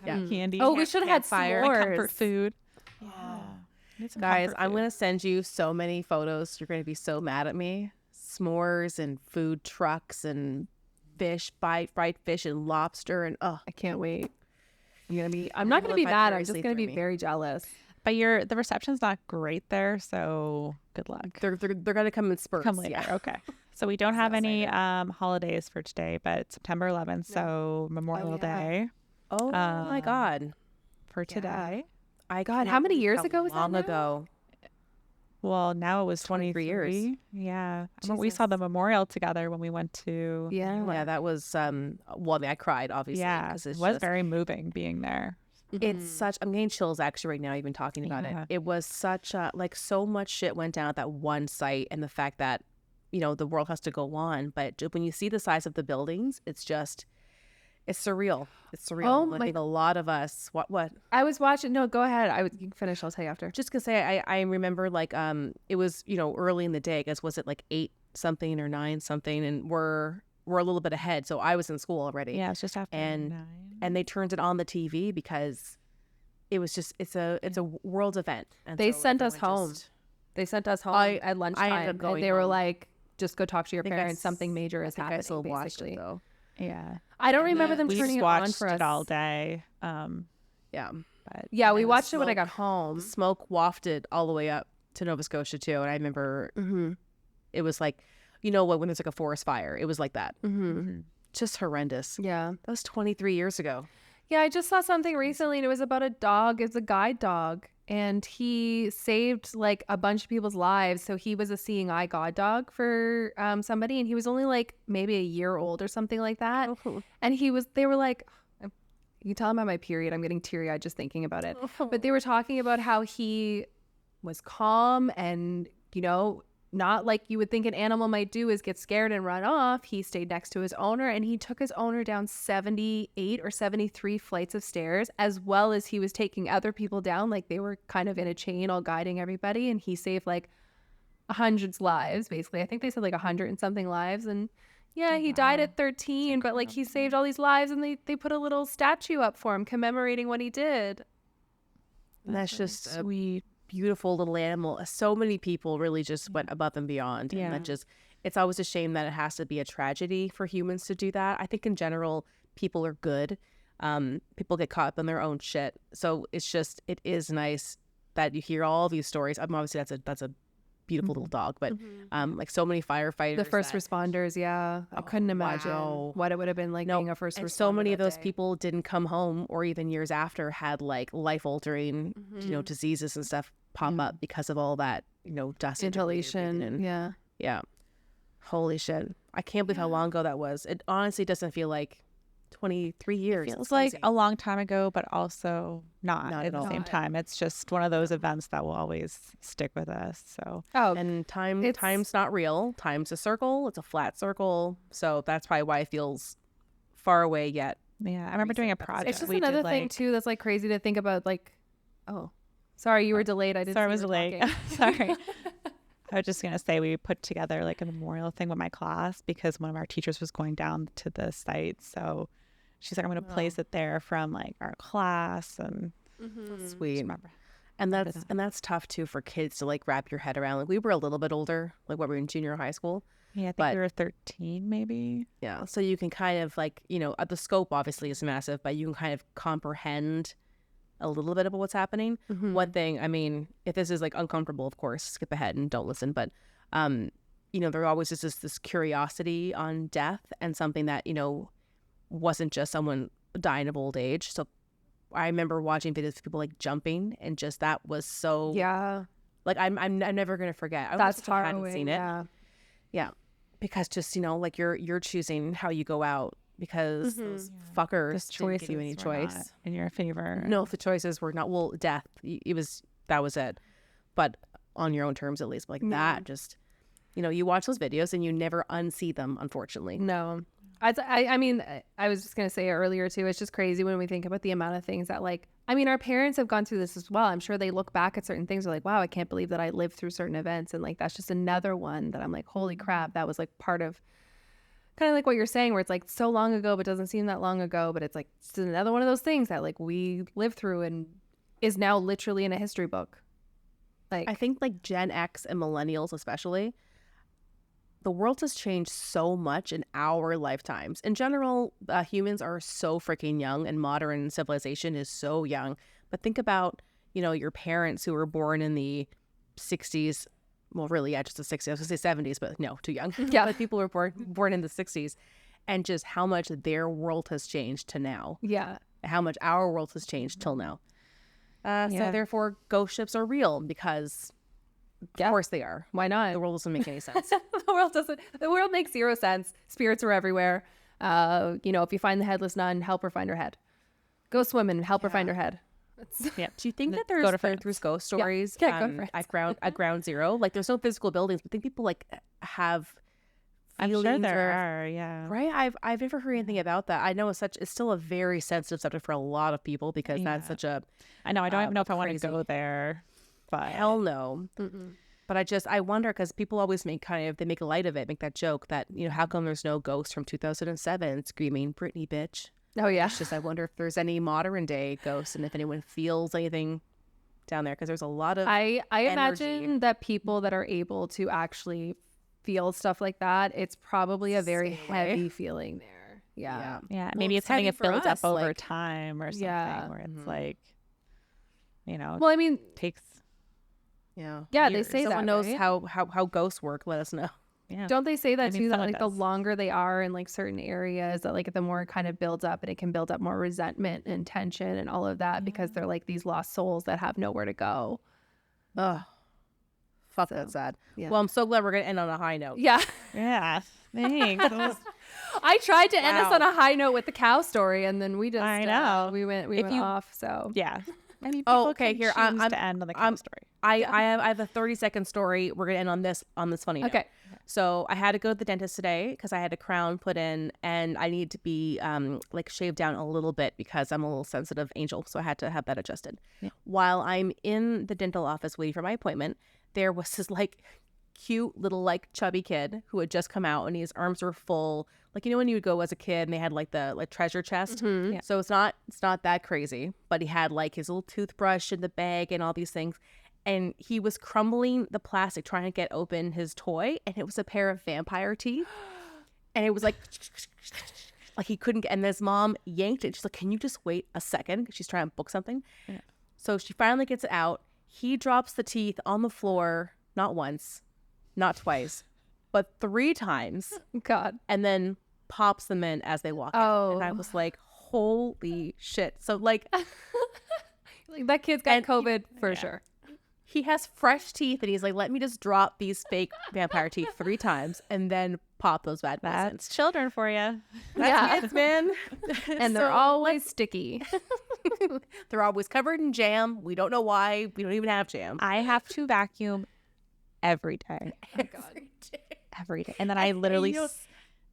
yeah. Candy. Oh, we should have had Campfire, s'mores. comfort food. Yeah. Need some Guys, comfort I'm food. going to send you so many photos. You're going to be so mad at me. S'mores and food trucks and fish, fried fish and lobster. And I can't wait. I'm not gonna be mad. I'm just vicariously gonna be through me. very jealous. But the reception's not great there, so good luck. they're going to come in spurts. Come later. Yeah. Okay. So we don't have any holidays for today, but September 11th, so Memorial yeah. Day Oh my God. for today. I God, how many years how ago was that long now? ago? Well, now it was 23 years. 23. Yeah. I remember we saw the memorial together when we went to. Yeah. Yeah, that was well, I mean, I cried obviously. Yeah. 'cause It it's was just- very moving being there. It's such. I'm getting chills actually right now, even talking about Yeah. it. It was such a like so much shit went down at that one site, and the fact that the world has to go on. But when you see the size of the buildings, it's surreal. It's surreal. Oh I my- think a lot of us. What? I was watching. No, go ahead. You can finish. I'll tell you after. Just gonna say, I remember like it was early in the day. I guess was it like 8 something or 9 something, and we're a little bit ahead. So I was in school already. Yeah, it's just after And- 9. And they turned it on the TV because it was just it's a world event. And They so sent us everyone home. just- They sent us home I at lunchtime. ended up And going they were home. like, just go talk to your I think I parents. s- Something major is I think happening. I still watched basically. it though. Yeah. I don't And remember then them We turning just it on watched for us. it all day. Yeah. But Yeah, we And the watched it when I smoke- got home. Smoke wafted all the way up to Nova Scotia too, and I remember it was like when there's like a forest fire, it was like that. Just horrendous. Yeah. That was 23 years ago. Yeah, I just saw something recently and it was about a dog. It's a guide dog. And he saved like a bunch of people's lives. So he was a seeing eye guide dog for somebody. And he was only like maybe a year old or something like that. And they were like, you can tell I'm on my period. I'm getting teary eyed just thinking about it. But they were talking about how he was calm and, not like you would think an animal might do is get scared and run off. He stayed next to his owner and he took his owner down 78 or 73 flights of stairs, as well as he was taking other people down. Like they were kind of in a chain, all guiding everybody. And he saved like hundreds lives, basically. I think they said like 100 and something lives. And yeah, he died at 13, but like he saved all these lives and they put a little statue up for him commemorating what he did. And that's just a sweet. beautiful little animal. So many people really just went above and beyond. Yeah. And it's always a shame that it has to be a tragedy for humans to do that. I think in general, people are good. People get caught up in their own shit. So it is nice that you hear all these stories. Obviously that's a beautiful little dog, but like so many firefighters, The first responders, yeah. I couldn't imagine what it would have been like being a first responder. and so many of that those day. people didn't come home, or even years after had like life-altering, diseases and stuff pop up because of all that, dust and debris they're breathing Ventilation, in. yeah. Holy shit! I can't believe how long ago that was. It honestly doesn't feel like 23 years. Feels It's like crazy. a long time ago, but also not Not at at the all. same time. It's just one of those events that will always stick with us. So Oh, And It's- time's not real. Time's a circle. It's a flat circle. So that's probably why it feels far away yet. yeah, I remember doing a Recent episode. project. it's just we another did, thing too that's like crazy to think about. Like, oh, sorry, you were delayed. I didn't. Sorry, I see was you were delayed. talking. Sorry. I was just gonna say we put together like a memorial thing with my class because one of our teachers was going down to the site. So she's like, I'm gonna place it there from like our class, and just Sweet. remember. And that's tough too for kids to like wrap your head around. Like we were a little bit older, like when we were in junior high school. Yeah, I think But- we were 13 maybe. Yeah. So you can kind of like, the scope obviously is massive, but you can kind of comprehend a little bit of what's happening. One thing, I mean, if this is like uncomfortable, of course, skip ahead and don't listen. But, there always is this curiosity on death and something that, wasn't just someone dying of old age. So I remember watching videos of people like jumping, and just that was so Yeah, like I'm never gonna forget. I that's almost far hadn't away. seen it. Yeah. Because just like you're choosing how you go out because those fuckers The didn't choices give you any were not choice. in your favor. No, if the choices were not death. That was it. But on your own terms at least. But like that just you watch those videos and you never unsee them, unfortunately. No. I mean, I was just going to say earlier too, it's just crazy when we think about the amount of things that our parents have gone through this as well. I'm sure they look back at certain things, they're like, wow, I can't believe that I lived through certain events. And like, that's just another one that I'm like, holy crap, that was like part of kind of like what you're saying, where it's like so long ago, but doesn't seem that long ago. But it's like, it's another one of those things that like we lived through and is now literally in a history book. Like, I think like Gen X and millennials especially, the world has changed so much in our lifetimes. In general, humans are so freaking young, and modern civilization is so young. But think about, your parents who were born in the 60s. Well, really, yeah, just the 60s. I was going to say 70s, but no, too young. Yeah. But people were born in the 60s, and just how much their world has changed to now. yeah. How much our world has changed till now. So therefore, ghost ships are real because, of course, they are. Why not? The world doesn't make any sense. The world makes zero sense. Spirits are everywhere. If you find the headless nun, help her find her head. Go swimming, help her find her head. Yeah. Do you think that Go to there's ghost stories Yeah, go to France. at ground zero? Like there's no physical buildings, but I think people like have I'm sure feelings there or- are. Yeah. Right? I've never heard anything about that. I know it's still a very sensitive subject for a lot of people because that's Yeah. such a I know. I don't even know if I want to crazy. go there. But hell no. But I wonder because people always make light of it, make that joke that, how come there's no ghost from 2007 screaming, Britney, bitch? Oh, yeah. It's just, I wonder if there's any modern day ghosts and if anyone feels anything down there because there's a lot of. I energy. imagine that people that are able to actually feel stuff like that, it's probably a very Stay away. heavy feeling there. Yeah. yeah, Well, maybe it's it's something heavy that for builds us, up over like- time or something Yeah. where it's like, Well, I mean, takes. Yeah. yeah, they years. say Someone that, knows right? how ghosts work. Let us know. Yeah. Don't they say that I mean, too? That someone like the does. longer they are in like certain areas, that like the more it kind of builds up, and it can build up more resentment and tension and all of that because they're like these lost souls that have nowhere to go. Ugh. Fuck, So, that's sad. yeah. Well, I'm so glad we're gonna end on a high note. Yeah. Yeah. Thanks. I tried to end us Wow. on a high note with the cow story, and then we just I know. we went If went you- off. So Yeah. I mean, Oh, people okay, can here, choose I'm- to end on the I'm- cow story. I have a 30-second story. We're gonna end on this funny note. okay. So I had to go to the dentist today because I had a crown put in and I need to be like shaved down a little bit because I'm a little sensitive angel. So I had to have that adjusted. Yeah. While I'm in the dental office waiting for my appointment, there was this like cute little like chubby kid who had just come out and his arms were full. Like, when you would go as a kid and they had like the like treasure chest. Mhm. Yeah. So it's not that crazy, but he had like his little toothbrush in the bag and all these things. And he was crumbling the plastic trying to get open his toy, and it was a pair of vampire teeth. And it was like, Like he couldn't get, and his mom yanked it. She's like, can you just wait a second? 'Cause she's trying to book something. Yeah. So she finally gets it out. He drops the teeth on the floor, not once, not twice, but 3 times, God. and then pops them in as they walk out. And I was like, holy shit. So like, Like, that kid's got And- COVID for sure. he has fresh teeth, and he's like, let me just drop these fake vampire teeth 3 times and then pop those bad boys in. That's children for you. Yeah. Kids, man. And they're So, always sticky. they're always covered in jam. We don't know why. We don't even have jam. I have to vacuum every day. Every day. And then I literally you know-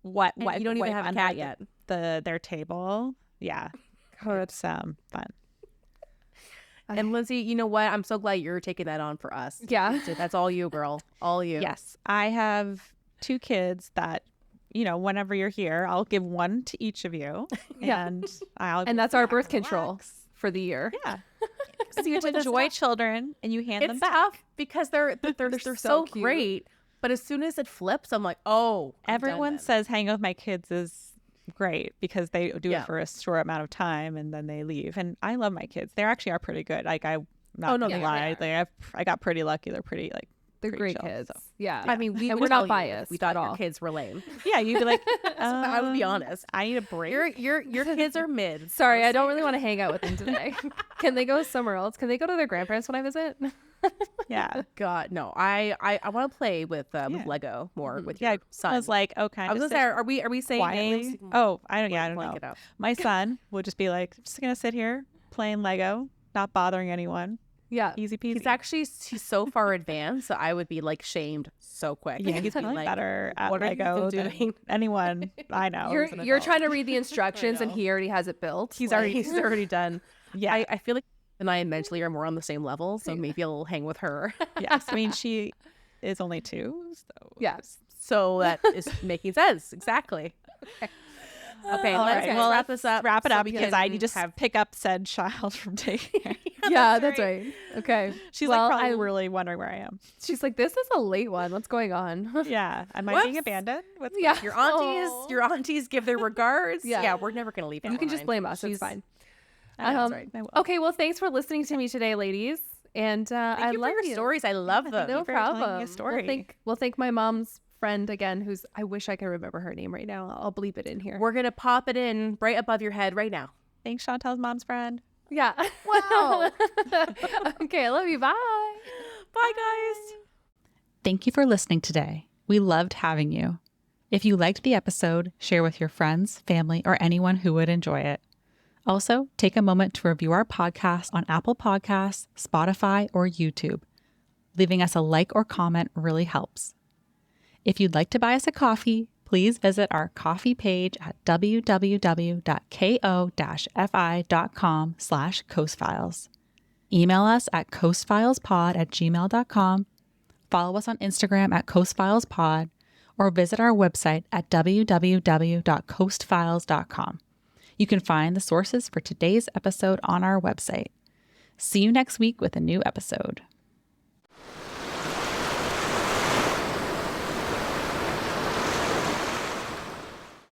what you don't even have a cat yet. Their table. Yeah. Oh, it's fun. And Lindsay, you know what? I'm so glad you're taking that on for us. Yeah. That's all you, girl. All you. Yes. I have 2 kids that, whenever you're here, I'll give one to each of you. Yeah. And And that's our birth control for the year. Yeah. So you enjoy children and you hand them It's back. tough because they're so so cute. great. But as soon as it flips, I'm like, oh. I'm done Everyone then. says hanging out with my kids is great because they do Yeah. it for a short amount of time and then they leave. And I love my kids. They actually are pretty good. Like I'm not Oh, no, gonna they lie. are. Like I got pretty lucky. They're pretty like They're pretty great chill, kids. so. Yeah. I mean, and would we're tell not you biased if we thought at your all. kids were lame. Yeah, you'd be like, I would be honest. I need a break. Your kids are mid. Sorry, I don't really want to hang out with them today. Can they go somewhere else? Can they go to their grandparents when I visit? Yeah. God, no. I want to play with Lego more with Yeah. your son. I was like, okay. I was gonna say, are we saying quietly. names? Oh, I don't Blank know. it out. My son would just be like, just gonna sit here playing Lego, not bothering anyone. Yeah. Easy peasy. He's so far advanced, so I would be like shamed so quick. Yeah, He'd he's be probably better at what are you Lego even than doing? anyone I know. You're as an you're adult. trying to read the instructions and he already has it built. He's already done. Yeah. I feel like and I mentally are more on the same level, so maybe I'll hang with her. Yes. I mean, she is only 2, so Yes. So that is making sense. Exactly. Okay, All let's right, well, wrap this up. wrap it so up we because can I need to have pick up said child from daycare. Yeah, that's right. Okay. She's Well, like probably I- really wondering where I am. She's like, this is a late one. What's going on? Yeah. Am I being Whoops. abandoned? What's Yeah. your aunties give their regards. Yeah. Yeah, we're never gonna leave her You can just behind. blame us. She's- It's fine. That's right. I will. Okay. Well, thanks for listening to me today, ladies. And I Thank you love for your stories. I love them. No you for telling me a problem. story. We'll thank my mom's friend again, who's I wish I could remember her name right now. I'll bleep it in here. We're gonna pop it in right above your head right now. Thanks, Chantel's mom's friend. Yeah. Wow. Okay. I love you. Bye. Bye, guys. Thank you for listening today. We loved having you. If you liked the episode, share with your friends, family, or anyone who would enjoy it. Also, take a moment to review our podcast on Apple Podcasts, Spotify, or YouTube. Leaving us a like or comment really helps. If you'd like to buy us a coffee, please visit our coffee page at www.ko-fi.com/coastfiles. Email us at coastfilespod@gmail.com. Follow us on Instagram at coastfilespod, or visit our website at www.coastfiles.com. You can find the sources for today's episode on our website. See you next week with a new episode.